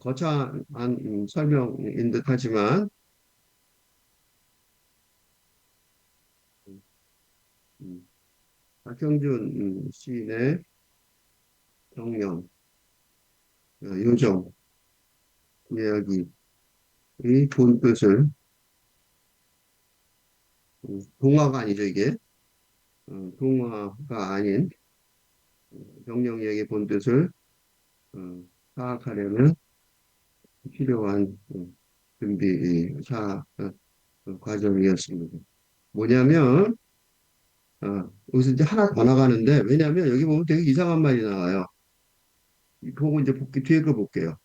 거창한 설명인 듯 하지만 음, 박형준 시인의 정령, 요정 이야기의 본 뜻을 동화가 아니죠 이게 동화가 아닌 정령 이야기의 본 뜻을 어, 파악하려면 필요한 준비 과정이었습니다. 뭐냐면 여기서 이제 하나 더 나가는데 왜냐하면 여기 보면 되게 이상한 말이 나와요. 보고 이제 복귀 뒤에 거 볼게요.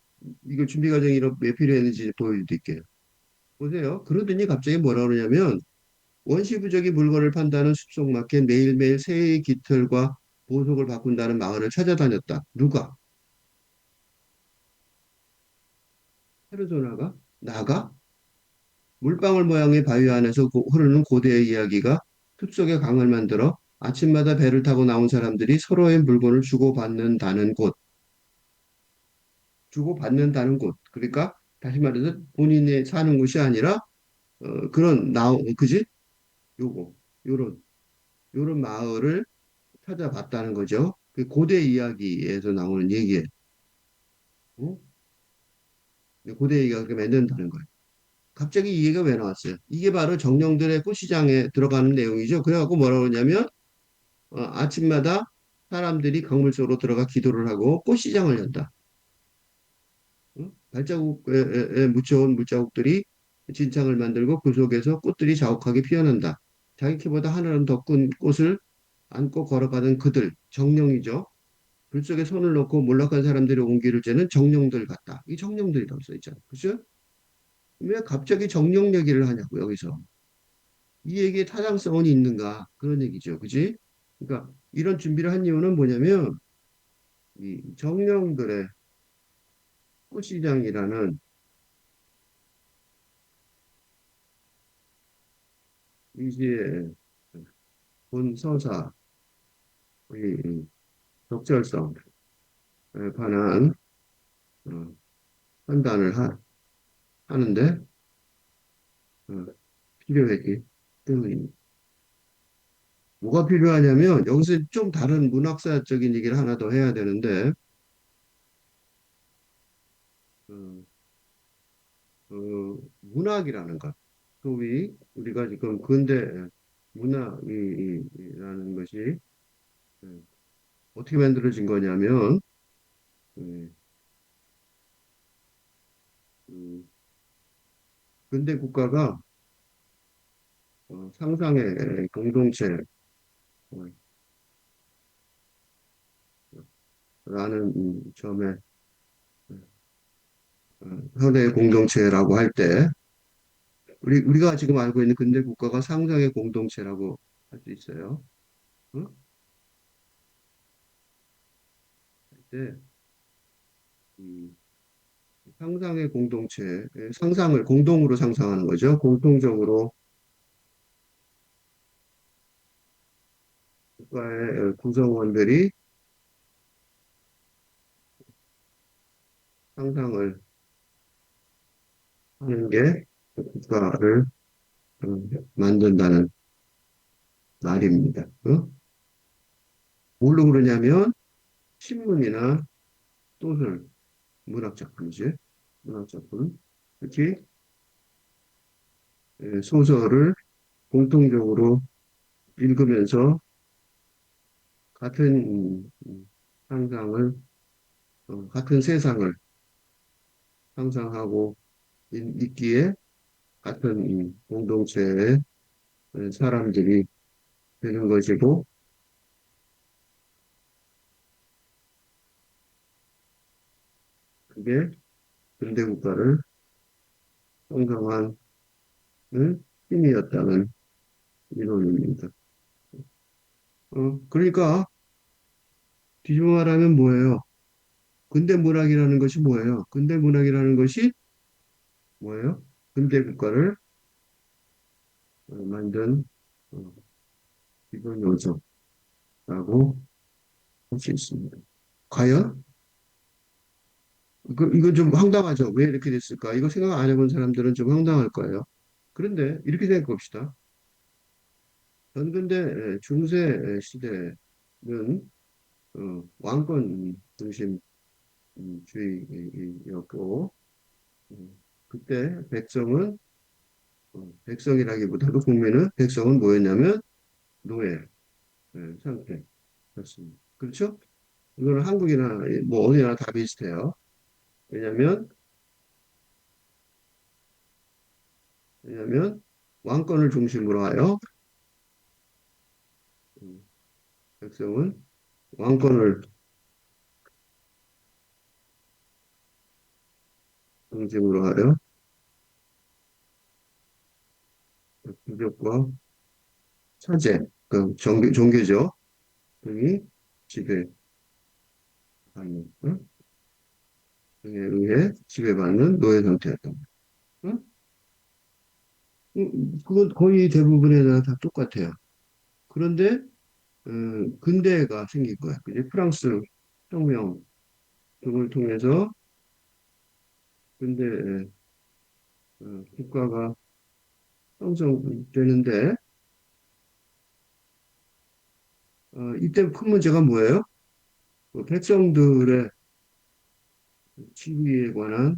이거 준비 과정이 왜 필요했는지 보여드릴게요. 보세요. 그러더니 갑자기 뭐라 그러냐면 원시부적인 물건을 판다는 숲속마켓 매일매일 새의 깃털과 보석을 바꾼다는 마을을 찾아다녔다. 누가? 페르소나가? 나가? 물방울 모양의 바위 안에서 흐르는 고대의 이야기가 숲속의 강을 만들어 아침마다 배를 타고 나온 사람들이 서로의 물건을 주고받는다는 곳. 주고받는다는 곳. 그러니까 다시 말해서 본인이 사는 곳이 아니라 그런 그지? 요거 요런 마을을 찾아봤다는 거죠. 그 고대 이야기에서 나오는 얘기예요. 어? 고대 얘기가 그렇게 만든다는 거예요. 갑자기 이 얘기가 왜 나왔어요? 이게 바로 정령들의 꽃시장에 들어가는 내용이죠. 그래갖고 뭐라고 그러냐면 아침마다 사람들이 강물 속으로 들어가 기도를 하고 꽃시장을 연다. 발자국에 묻혀온 물자국들이 진창을 만들고 그 속에서 꽃들이 자욱하게 피어난다. 자기 키보다 하늘은 더 큰 꽃을 안고 걸어가는 그들, 정령이죠. 글 속에 손을 놓고 몰락한 사람들이 온기를 째는 정령들 같다. 이 정령들이라고 써있잖아. 그죠? 왜 갑자기 정령 얘기를 하냐고, 여기서. 이 얘기에 타당성은 있는가? 그런 얘기죠. 그지? 그러니까 이런 준비를 한 이유는 뭐냐면, 이 정령들의 꽃시장이라는 이시의 본 서사의 적절성에 관한 어, 판단을 하는데 어, 필요했기 때문입니다. 뭐가 필요하냐면 여기서 좀 다른 문학사적인 얘기를 하나 더 해야 되는데 어, 문학이라는 것 소위 우리가 지금 근대 문학이라는 것이 음, 어떻게 만들어진 거냐면 음, 음, 근대 국가가 상상의 공동체라는 점에 현대의 공동체라고 할 때 우리가 지금 알고 있는 근대 국가가 상상의 공동체라고 할 수 있어요. 응? 때 이 상상의 공동체, 상상을 공동으로 상상하는 거죠. 공통적으로 국가의 구성원들이 상상을 하는 게 국가를 만든다는 말입니다. 뭘로 그러냐면 신문이나 소설, 문학작품이지. 문학작품. 특히 소설을 공통적으로 읽으면서 같은 상상을, 같은 세상을 상상하고 있기에 같은 공동체의 사람들이 되는 것이고, 그게 근대국가를 형성한 힘이었다는 이론입니다. 그러니까 뒤집어 말하면 뭐예요? 근대 문학이라는 것이 뭐예요? 근대 문학이라는 것이 뭐예요? 근대 국가를 만든 어, 기본 요소라고 할 수 있습니다. 과연? 이거 좀 황당하죠? 왜 이렇게 됐을까? 이거 생각 안 해본 사람들은 좀 황당할 거예요. 그런데 이렇게 생각해 봅시다. 전근대 중세 시대는 왕권 중심주의였고 그때 백성이라기보다도 국민은 백성은 뭐였냐면 노예 상태였습니다. 그렇죠? 이거는 한국이나 뭐 어디나 다 비슷해요. 왜냐하면 왜냐하면 왕권을 중심으로 하여 음, 백성은 왕권을 중심으로 하여 부족과 차제, 그 종교죠. 등이 지배받는, 응? 등에 의해 지배받는 노예 상태였던 거예요. 응? 그건 거의 대부분에 다 똑같아요. 그런데 근대가 생긴 거야. 그지? 프랑스 혁명 등을 통해서 근대 국가가 형성되는데 이때 큰 문제가 뭐예요? 백성들의 지위에 관한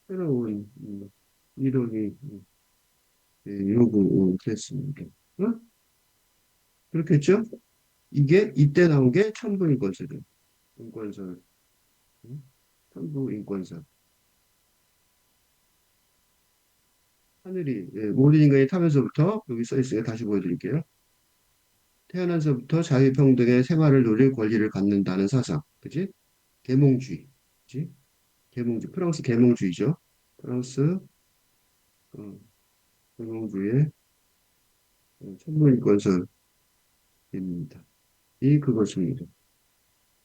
새로운 이론이 요구됐습니다. 어? 그렇겠죠? 이게 이때 나온 게 천부인권설이에요. 인권설, 응? 천부인권설. 하늘이 모든 인간이 타면서부터 여기 써 있으니까 다시 보여드릴게요. 태어나서부터 자유평등의 생활을 누릴 권리를 갖는다는 사상, 그지? 계몽주의, 그지? 계몽주의, 프랑스 계몽주의죠. 프랑스 어, 계몽주의의 천부인권설입니다. 이 그것입니다.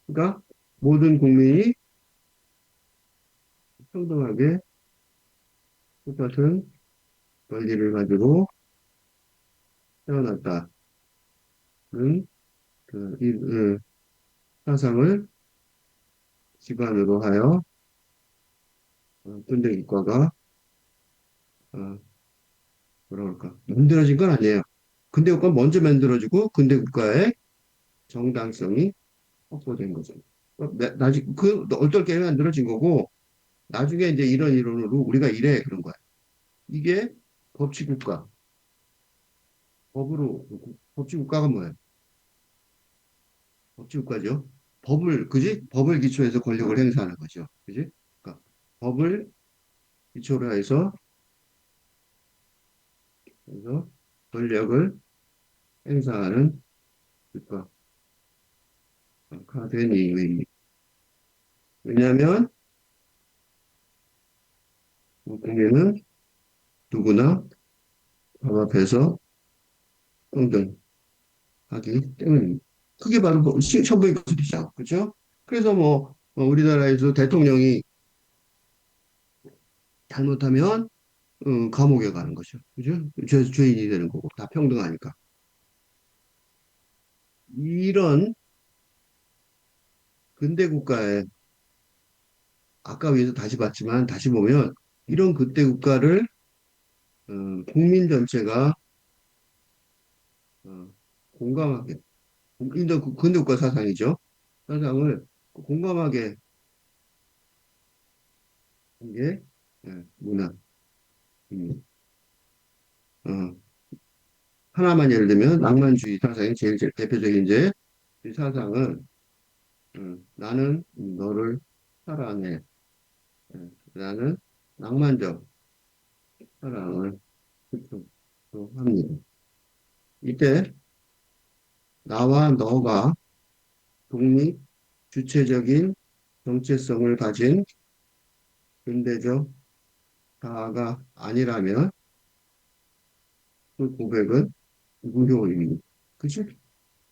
그러니까 모든 국민이 평등하게 똑같은 권리를 가지고 태어났다는 이 사상을 기반으로 하여 근대 국가가 어, 뭐라 그럴까 만들어진 건 아니에요. 근대 국가 먼저 만들어지고 근대 국가의 정당성이 확보된 거죠. 나중 그 어떻게 만들어진 거고 나중에 이제 이런 이론으로 우리가 이래 그런 거야. 이게 법치국가. 법으로, 법치국가가 뭐예요? 법치국가죠. 법을, 그지? 법을 기초해서 권력을 행사하는 거죠. 그지? 그러니까 법을 기초로 해서 권력을 행사하는 국가가 된 이유입니다. 왜냐하면 국민은 누구나 법 앞에서 평등하기 때문입니다. 그게 바로 천부의 기술이죠. 그렇죠? 그래서 뭐 우리나라에서 대통령이 잘못하면 감옥에 가는 거죠. 그죠? 죄인이 되는 거고 다 평등하니까. 이런 근대 국가에 아까 위에서 다시 봤지만 다시 보면 이런 근대 국가를 국민 전체가 어, 공감하게 인도 근대 국가 사상이죠. 사상을 공감하게 한 게 문화. 음, 어, 하나만 예를 들면 낭만주의 사상이 제일 대표적인 이제 이 사상은 나는 너를 사랑해. 나는 낭만적 사랑을 합니다. 이때 나와 너가 독립, 주체적인 정체성을 가진 근대적 자아가 아니라면 그 고백은 무효입니다. 그치?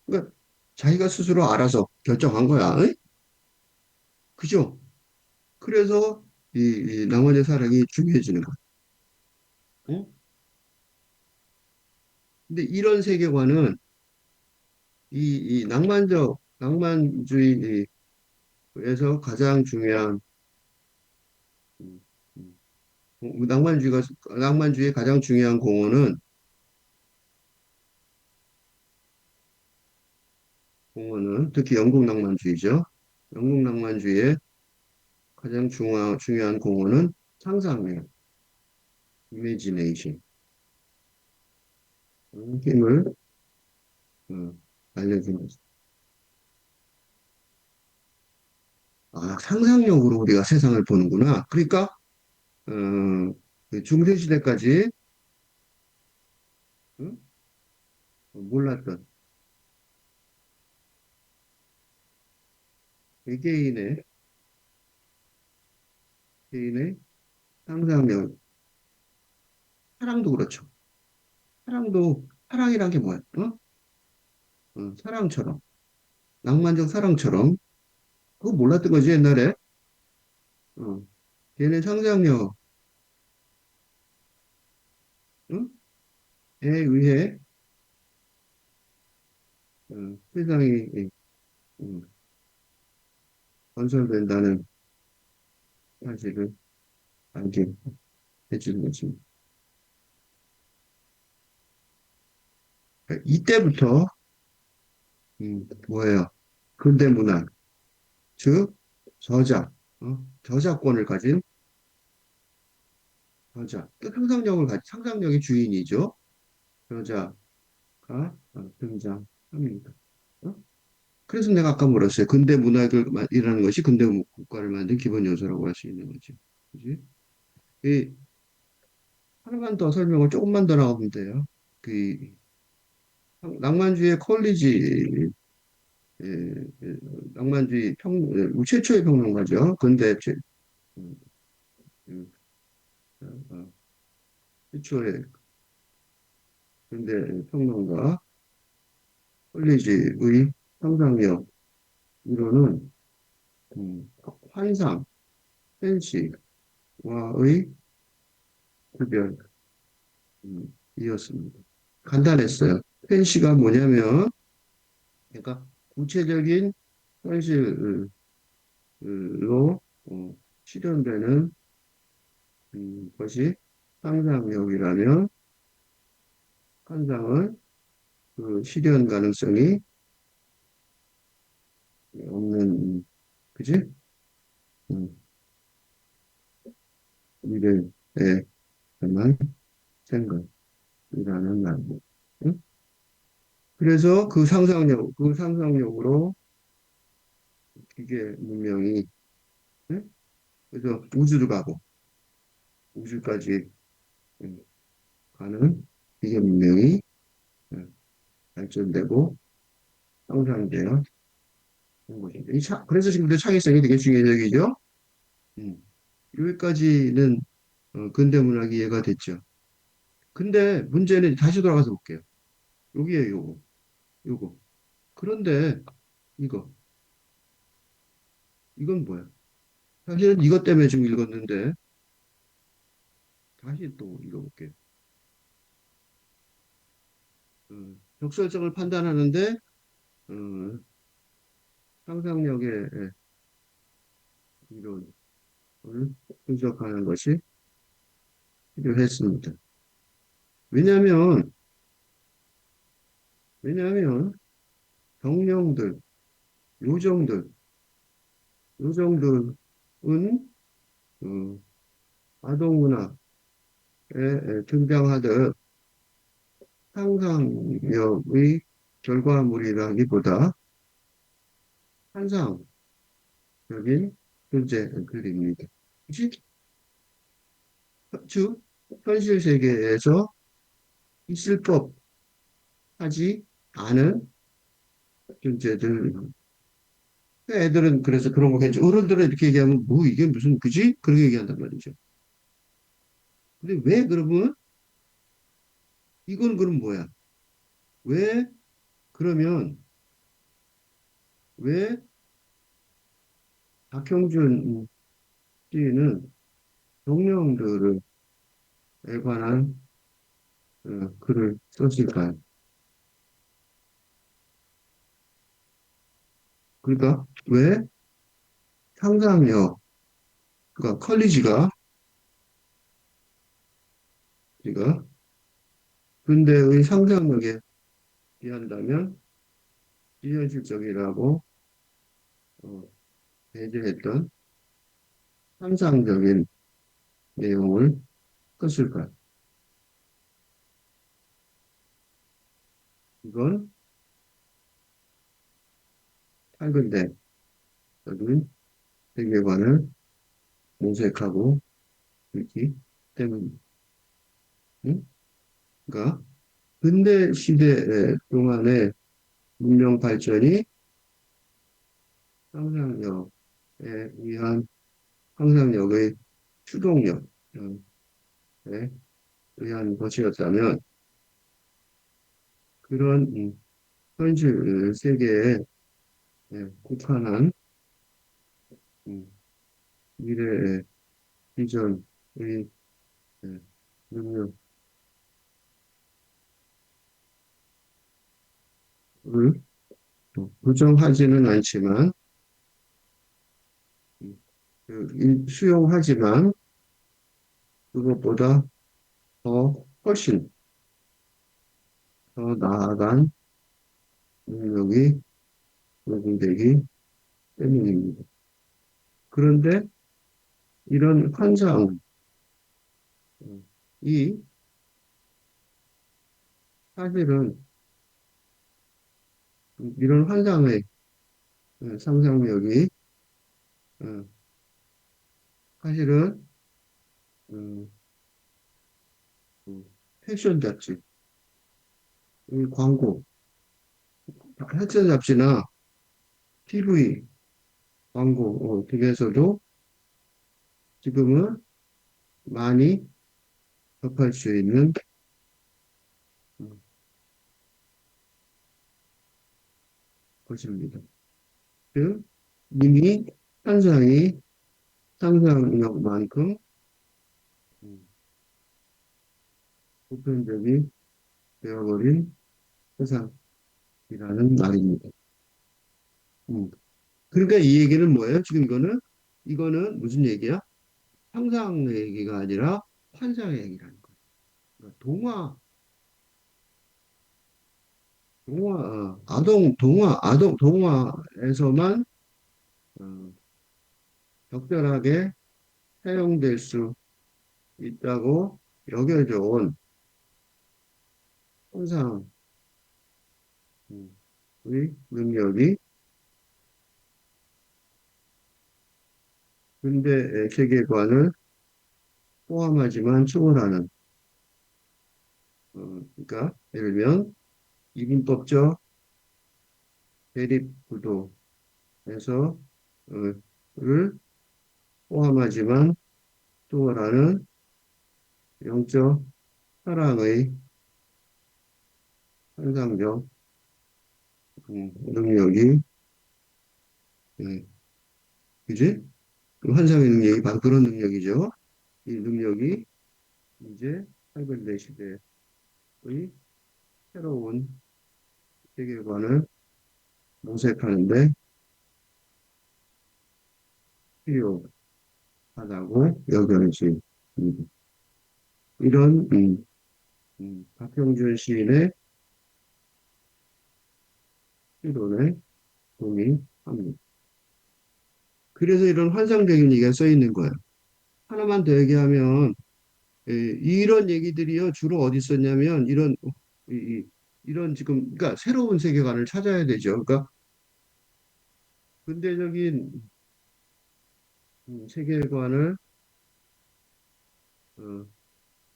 그러니까 자기가 스스로 알아서 결정한 거야. 응? 그죠? 그래서 이 낭만의 사랑이 중요해지는 거야. 응? 근데 이런 세계관은 이 낭만주의에서 가장 중요한 음, 음, 낭만주의의 가장 중요한 공헌은 특히 영국 낭만주의죠. 영국 낭만주의의 가장 중요한 공헌은 상상력, imagination, 힘을 알려주는 거죠. 아, 상상력으로 우리가 세상을 보는구나. 그러니까 그 중세시대까지 응? 몰랐던 개개인의 개인의 상상력, 사랑도 그렇죠. 사랑이란 게 뭐야? 어? 사랑처럼, 낭만적 사랑처럼 그거 몰랐던 거지 옛날에. 어. 걔네 상상력에 응? 에 의해 세상이 음, 건설된다는 사실을 알게 해주는 거지. 그러니까 이때부터 뭐예요? 근대 문학, 즉 저작, 저작권을 가진 저자, 또 상상력의 주인이죠. 저자가 등장합니다. 어? 그래서 내가 아까 뭐랬어요? 근대 문학이라는 것이 근대 국가를 만든 기본 요소라고 할 수 있는 거지. 그지? 이 하나만 더 설명을 조금만 더 나가면 돼요. 그 낭만주의 콜리지, 예, 예, 낭만주의 최초의 평론가죠. 음, 음, 어, 최초의 근대 평론가 콜리지의 상상력 이론은 음, 환상, 펜시와의 구별이었습니다. 간단했어요. 펜시가 뭐냐면, 그러니까 구체적인 현실로 실현되는 것이 상상력이라면, 환상은 그 실현 가능성이 없는, 그지? 음, 미래에만 생각이라는 말고. 응? 그래서 그 상상력으로 기계 문명이, 응? 그래서 우주도 가고, 우주까지 응, 가는 기계 문명이 응, 발전되고 형성되어 온 것입니다. 그래서 지금도 창의성이 되게 중요한 얘기죠. 음. 여기까지는 근대 문학이 이해가 됐죠. 근데 문제는 다시 돌아가서 볼게요. 여기에 요거. 그런데 이거, 이건 뭐야? 사실은 이것 때문에 지금 읽었는데 다시 또 읽어볼게요. 적절성을 판단하는데 어, 상상력의 이론을 분석하는 것이 필요했습니다. 왜냐하면 왜냐하면 정령들, 요정들, 요정들은 어, 아동문학에 등장하듯 상상력의 결과물이라기보다 환상적인 존재들입니다. 즉, 즉, 현실 세계에서 있을 법하지 않은 존재들. 애들은 그래서 그런 거 괜찮아. 어른들은 이렇게 얘기하면 뭐 이게 무슨 그지? 그렇게 얘기한단 말이죠. 근데 왜 그러면 이건 그럼 뭐야? 왜 그러면 왜 박형준 씨는 동명들에 관한 글을 썼을까요? 그러니까 왜 상상력, 그러니까 컬리지가 우리가 근대의 상상력에 비한다면 비현실적이라고 어, 배제했던 환상적인 내용을 썼을까요? 이건 탈근대적인 세계관을 모색하고 있기 때문입니다. 응? 그러니까 근대 시대 동안의 문명 발전이 상상력에 의한 상상력의 추동력에 의한 것이었다면 그런 현실 세계에 국한한 음, 미래의 비전의 예, 능력을 부정하지는 않지만 음, 수용하지만 그것보다 훨씬 더 나아간 능력이 요구되기 때문입니다. 그런데 이런 환상이 사실은 이런 환상의 상상력이 어, 사실은 음, 그 패션 잡지, 광고, 패션 잡지나 TV 광고 등에서도 지금은 많이 접할 수 있는 음, 것입니다. 즉, 이미 환상이 상상력만큼 음, 보편적이 되어버린 세상이라는 말입니다. 음. 그러니까 이 얘기는 뭐예요? 지금 이거는 무슨 얘기야? 상상의 얘기가 아니라 환상의 얘기라는 거예요. 그러니까 동화에서만 어, 적절하게 사용될 수 있다고 여겨져 온 능력이 근대 세계관을 포함하지만 초월하는, 그러니까 예를 들면 이분법적 대립구도에서 를 포함하지만 초월하는 영적 사랑의 환상적 능력이, 예, 그지? 그 환상의 능력이 바로 그런 능력이죠. 이 능력이 이제 한근대 시대의 새로운 세계관을 모색하는데 필요하다고 여겨지. 이런 박형준 시인의 시론에 동의합니다. 그래서 이런 환상적인 얘기가 써 있는 거예요. 하나만 더 얘기하면 이런 얘기들이요 주로 어디 있었냐면 이런 지금 그러니까 새로운 세계관을 찾아야 되죠. 그러니까 근대적인 세계관을 어,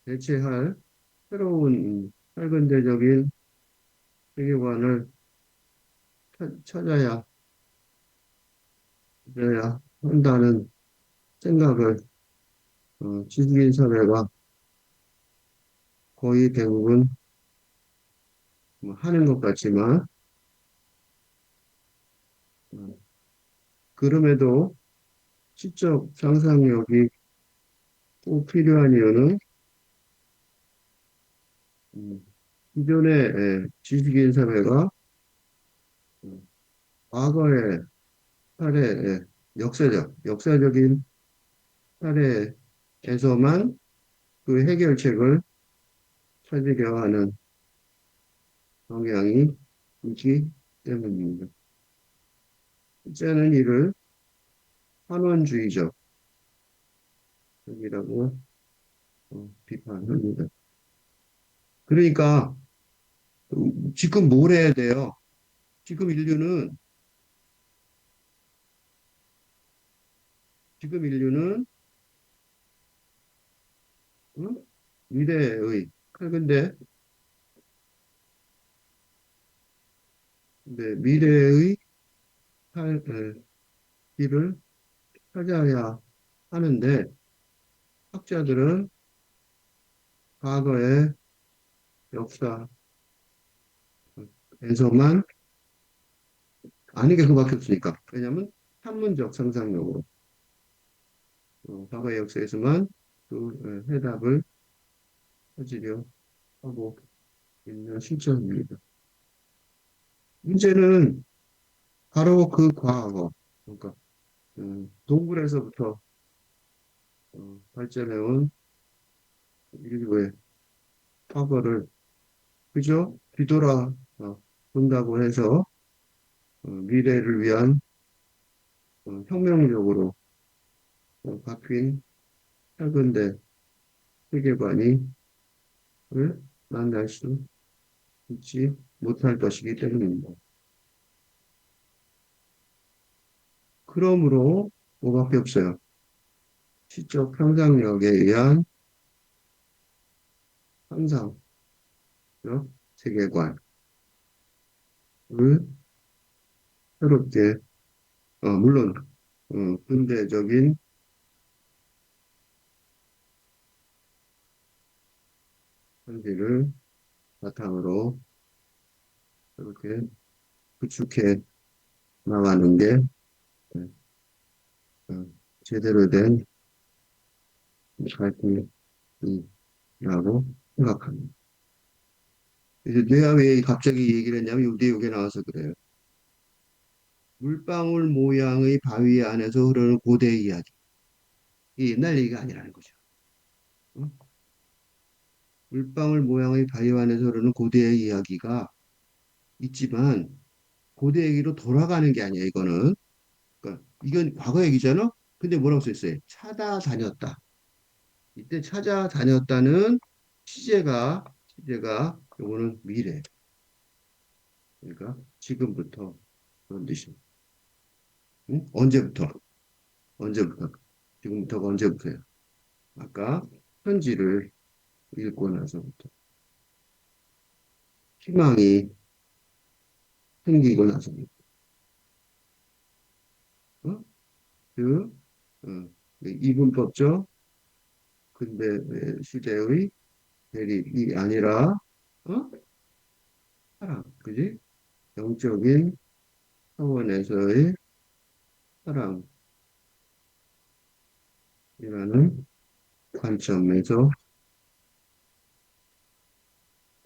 대체할 새로운 탈근대적인 세계관을 찾아야 찾아야 한다는 생각을 지식인 사회가 거의 대부분 뭐 하는 것 같지만 어, 그럼에도 시적 상상력이 꼭 필요한 이유는 음, 기존의 지식인 사회가 음, 과거의 사례, 역사적인 사례에서만 그 해결책을 찾으려 하는 경향이 있기 때문입니다. 실제는 이를 환원주의적이라고 비판합니다. 그러니까 지금 뭘 해야 돼요? 지금 인류는 지금 인류는 응? 미래의 근데 미래의 살 길을 찾아야 하는데 학자들은 과거의 역사에서만 아는 게 그밖에 없으니까 왜냐하면 학문적 상상력으로 과거의 역사에서만 그 해답을 찾으려 하고 있는 실정입니다. 문제는 바로 그 과거, 그러니까 동굴에서부터 발전해온 인류의 과거를 그저 뒤돌아 본다고 해서 미래를 위한 혁명적으로 바뀐 현대 세계관이 만날 수 있지 못할 것이기 때문입니다. 그러므로 뭐밖에 없어요. 시적 상상력에 의한 상상력 세계관을 새롭게 물론 근대적인 현실을 바탕으로 이렇게 구축해 나가는 게 어, 제대로 된 갈등이라고 생각합니다. 이제 내가 왜 갑자기 얘기를 했냐면 요게 나와서 그래요. 물방울 모양의 바위 안에서 흐르는 고대 이야기. 이게 옛날 얘기가 아니라는 거죠. 어? 물방울 모양의 바위 안에서 흐르는 고대의 이야기가 있지만 고대 얘기로 돌아가는 게 아니야, 이거는. 그러니까 이건 과거 얘기잖아? 근데 뭐라고 써 있어요? 찾아다녔다. 이때 찾아다녔다는 시제가 요거는 미래. 그러니까 지금부터 그런 뜻이. 응? 언제부터? 언제부터? 지금부터가 언제부터예요? 아까 편지를 읽고 나서부터. 희망이 생기고 나서부터. 어? 그, 어, 이분법적 근대 시대의 대립이 아니라, 어? 사랑, 그지? 영적인 차원에서의 사랑이라는 관점에서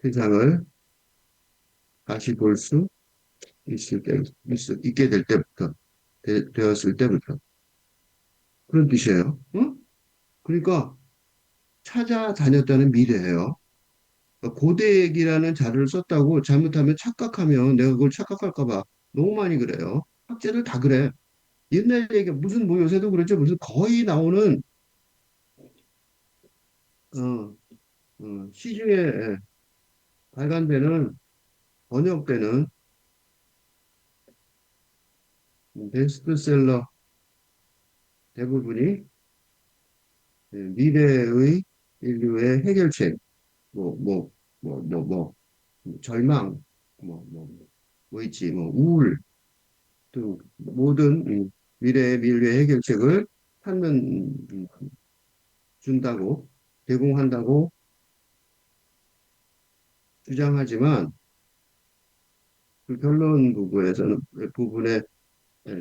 세상을 다시 볼 수 있게 될 때부터, 되었을 때부터. 그런 뜻이에요. 응? 그러니까 찾아다녔다는 미래예요. 그러니까 고대얘기라는 자료를 썼다고 잘못하면 착각하면 내가 그걸 착각할까 봐 너무 많이 그래요. 학자들 다 그래. 옛날 얘기 무슨 뭐 요새도 그렇죠. 무슨 거의 나오는 어, 시중에 발간되는 번역되는 베스트셀러 대부분이 미래의 인류의 해결책, 뭐, 뭐, 뭐, 절망, 뭐 있지, 뭐, 우울 등 모든 미래의 인류의 해결책을 찾는, 준다고, 제공한다고 주장하지만 그 결론 부분에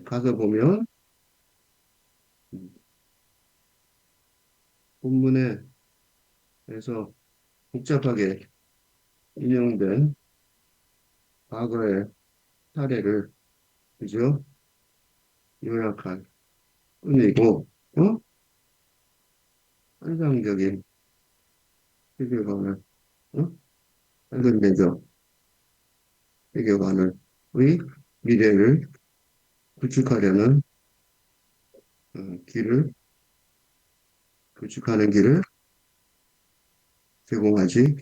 가서 보면 음, 본문에서 복잡하게 인용된 과거의 사례를 그죠? 요약한 뿐이고, 어? 환상적인 세계관을, 어? 현대적 세계관을, 의 미래를 구축하려는 길을, 구축하는 길을 제공하지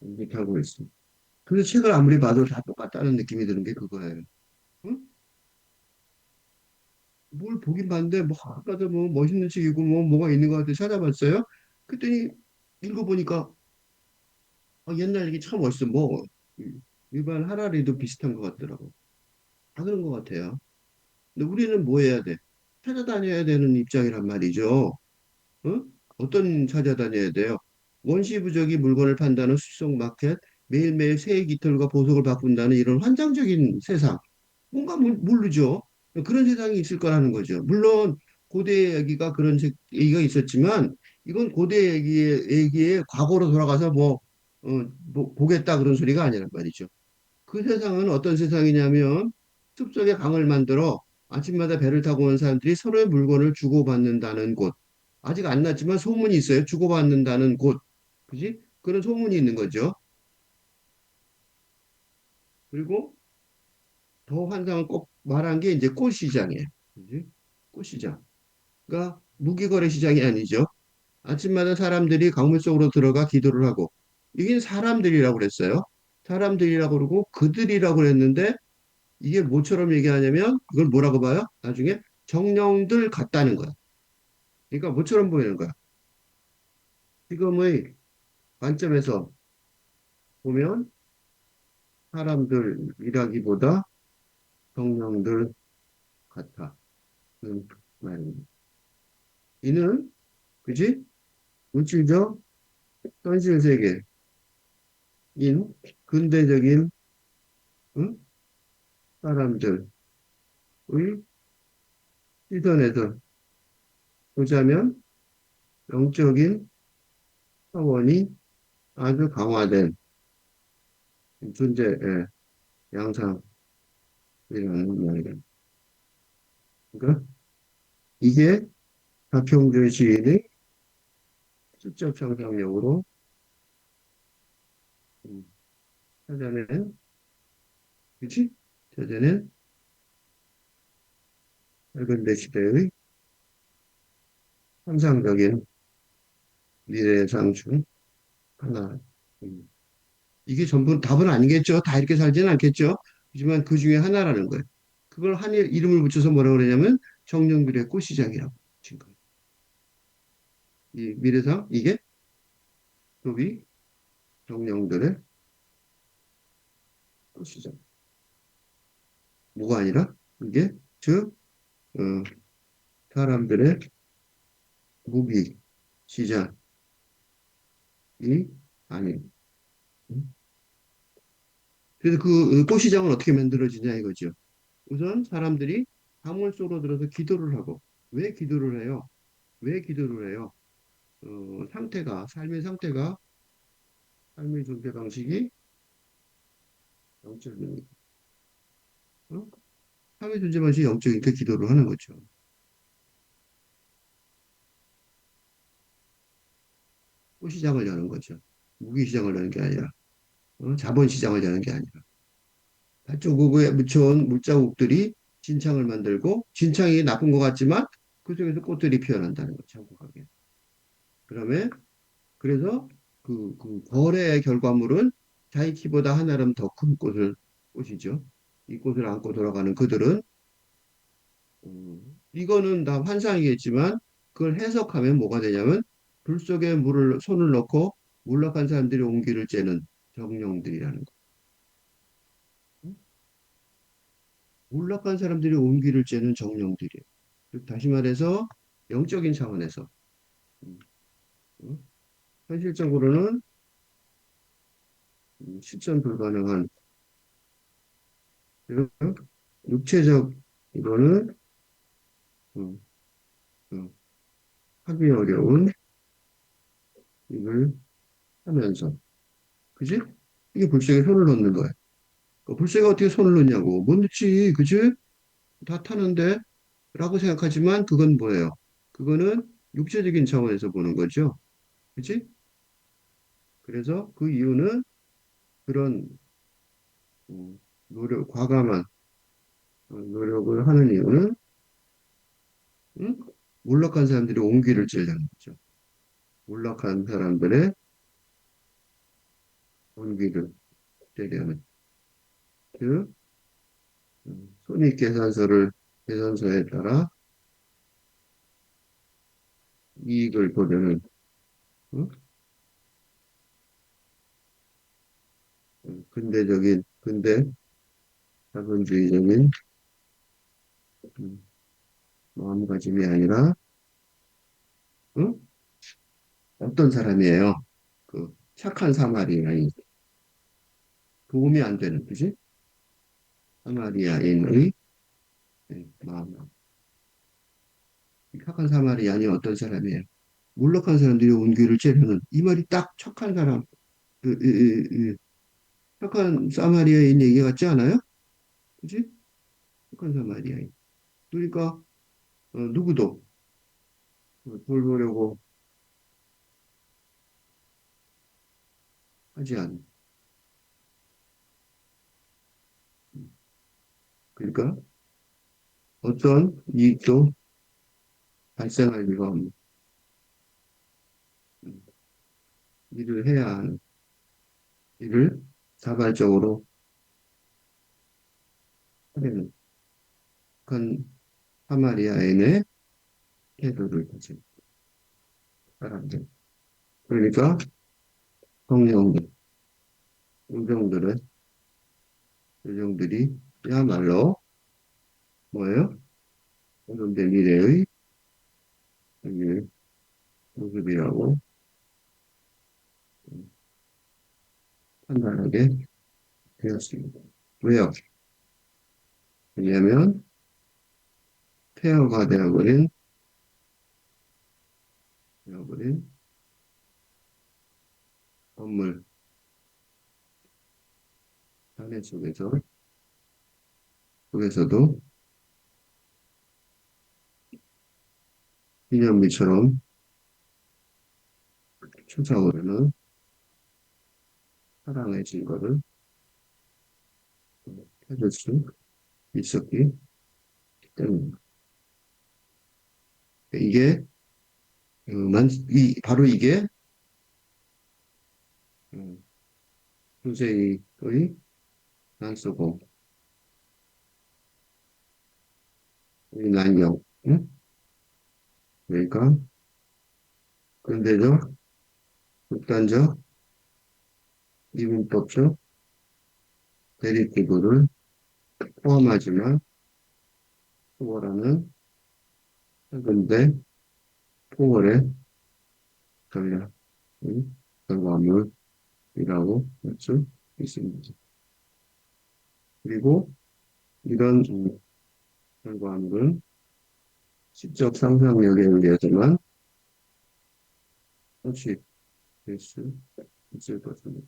못하고 있습니다. 그래서 책을 아무리 봐도 다 똑같다는 느낌이 드는 게 그거예요. 응? 뭘 보긴 봤는데, 뭐, 아까도 뭐, 멋있는 책이고, 뭐가 있는 것 같아 찾아봤어요. 그랬더니, 읽어보니까, 옛날 얘기 참 멋있어. 뭐, 일반 하라리도 비슷한 것 같더라고. 다 그런 것 같아요. 근데 우리는 뭐 해야 돼? 찾아다녀야 되는 입장이란 말이죠. 어? 어떤 찾아다녀야 돼요? 원시부적이 물건을 판다는 수시속 마켓, 매일매일 새해 깃털과 보석을 바꾼다는 이런 환상적인 세상. 뭔가 모르죠. 그런 세상이 있을 거라는 거죠. 물론 고대 얘기가 그런 얘기가 있었지만 이건 고대 얘기의 과거로 돌아가서 뭐 보겠다 그런 소리가 아니란 말이죠. 그 세상은 어떤 세상이냐면 숲속에 강을 만들어 아침마다 배를 타고 온 사람들이 서로의 물건을 주고받는다는 곳. 아직 안 났지만 소문이 있어요. 주고받는다는 곳. 그지? 그런 소문이 있는 거죠. 그리고 더 환상을 꼭 말한 게 이제 꽃시장이에요. 그지? 꽃시장. 그러니까 무기거래 시장이 아니죠. 아침마다 사람들이 강물 속으로 들어가 기도를 하고 이게 사람들이라고 그랬어요. 사람들이라고 그러고 그들이라고 그랬는데 이게 뭐처럼 얘기하냐면 이걸 뭐라고 봐요? 나중에 정령들 같다는 거야. 그러니까 뭐처럼 보이는 거야. 지금의 관점에서 보면 사람들이라기보다 정령들 같다는 말입니다. 이는 그지? 물질적 현실 세계인 근대적인 응? 사람들의 시선에서 보자면 영적인 차원이 아주 강화된 존재의 양상이라는 말이다. 그러니까 이게 박형준 시인의 시적 상상력으로 음, 찾아낸, 그치? 찾아낸 현대 시대의 상상적인 미래 상충 하나. 음. 이게 전부 답은 아니겠죠. 다 이렇게 살지는 않겠죠. 하지만 그 중에 하나라는 거예요. 그걸 한 이름을 붙여서 뭐라고 그러냐면 정령들의 꽃시장이라고 친 거예요. 이 미래상 이게 소비 정령들의 꽃시장. 뭐가 아니라 이게 즉 어, 사람들의 무기 시장이 아닌. 그래서 그 꽃시장은 어떻게 만들어지냐 이거죠. 우선 사람들이 밤을 쏘러 들어서 기도를 하고 왜 기도를 해요? 왜 기도를 해요? 삶의 상태가 삶의 존재 방식이 영적인 어? 삶의 존재 방식이 영적이니까 기도를 하는 거죠. 꽃시장을 여는 거죠. 무기 시장을 여는 게 아니라 자본 시장을 여는 게 아니라 발전국에 묻혀온 물자국들이 진창을 만들고 진창이 나쁜 것 같지만 그 속에서 꽃들이 피어난다는 거죠. 한국하게. 그다음에 그래서 그 거래의 결과물은 자기 키보다 한 알음 더 큰 꽃이죠. 이 꽃을 안고 돌아가는 그들은 이거는 다 환상이겠지만 그걸 해석하면 뭐가 되냐면 불 속에 물을 손을 넣고 몰락한 사람들이 온기를 쬐는 정령들이라는 거. 응? 몰락한 사람들이 온기를 쬐는 정령들이에요. 즉 다시 말해서 영적인 차원에서 음, 어? 현실적으로는 실전 불가능한 그 육체적 이거는 음, 음, 하기 어려운 일을 하면서 그지? 이게 불ség에 손을 놓는 거야. 불새가 어떻게 손을 놓냐고. 못 놓지, 그지? 다 타는데? 라고 생각하지만 그건 뭐예요? 그거는 육체적인 차원에서 보는 거죠. 그지? 그래서 그 이유는 그런 과감한 노력을 하는 이유는 응? 몰락한 사람들이 온기를 찌려는 거죠. 몰락한 사람들의 온기를 찌려는 그 손익계산서에 따라 이익을 보려는 응? 근대 자본주의적인 음, 마음가짐이 아니라 응? 어떤 사람이에요? 그 착한 사마리아인 도움이 안 되는 그지? 사마리아인의 마음 착한 사마리아인이 어떤 사람이에요? 몰락한 사람들이 온기를 째려는 이 말이 딱 착한 사람 착한 사마리아인 얘기 같지 않아요? 그지? 착한 사마리아인 그러니까 누구도 돌보려고 하지 않는 그러니까 어떤 이익도 발생할 리가 없는 음, 일을 해야 하는 일을 자발적으로 하려는 큰 사마리아인의 태도를 가진 사람들. 그러니까 성령들, 요정들이야말로 뭐예요? 오늘의 미래의 이 모습이라고 판단하게 되었습니다. 왜요? 왜냐하면 폐허가 되어버린 건물 잔해 속에서도 기념비처럼 솟아오르는 사랑의 증거를 해줄 수 있었기 때문입니다. 이게 바로 이게 수세의 난소고, 이 난영, 응? 그러니까 근대적, 극단적, 이분법적, 대립구도를 포함하지만 초월하는 현대 포월의 전략, 결과물이라고 할 수 있습니다. 그리고 이런 결과물은 시적 상상력에 의해서만 성취될 수 있을 것입니다.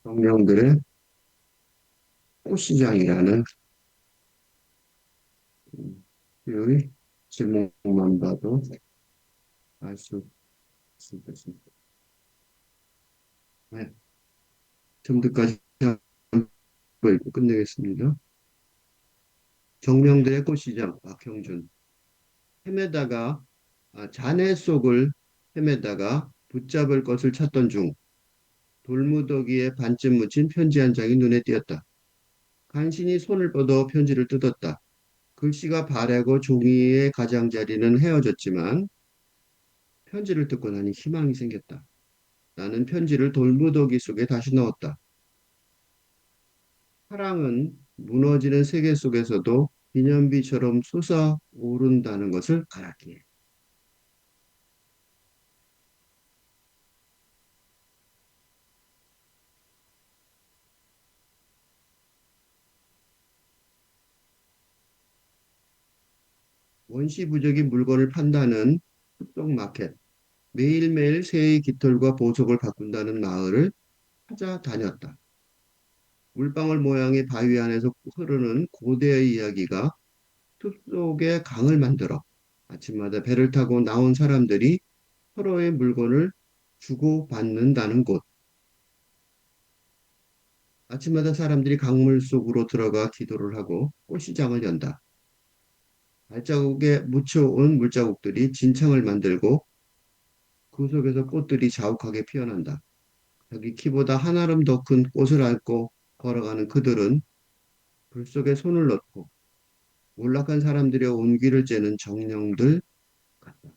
정령들의 꽃시장이라는 의 제목만 봐도 알 수 있을 것입니다. 네, 첨드까지 읽고 끝내겠습니다. 정령들의 꽃시장 박형준. 헤매다가 잔해 속을 헤매다가 붙잡을 것을 찾던 중 돌무더기에 반쯤 묻힌 편지 한 장이 눈에 띄었다. 간신히 손을 뻗어 편지를 뜯었다. 글씨가 바래고 종이의 가장자리는 헤어졌지만 편지를 뜯고 나니 희망이 생겼다. 나는 편지를 돌무더기 속에 다시 넣었다. 사랑은 무너지는 세계 속에서도 기념비처럼 솟아오른다는 것을 알았기에. 원시부적인 물건을 판다는 숲속마켓, 매일매일 새의 깃털과 보석을 바꾼다는 마을을 찾아다녔다. 물방울 모양의 바위 안에서 흐르는 고대의 이야기가 숲속의 강을 만들어 아침마다 배를 타고 나온 사람들이 서로의 물건을 주고받는다는 곳. 아침마다 사람들이 강물 속으로 들어가 기도를 하고 꽃시장을 연다. 발자국에 묻혀온 물자국들이 진창을 만들고 그 속에서 꽃들이 자욱하게 피어난다. 자기 키보다 한 알음 더 큰 꽃을 안고 걸어가는 그들은 불 속에 손을 넣고 몰락한 사람들의 온기를 쬐는 정령들 같다.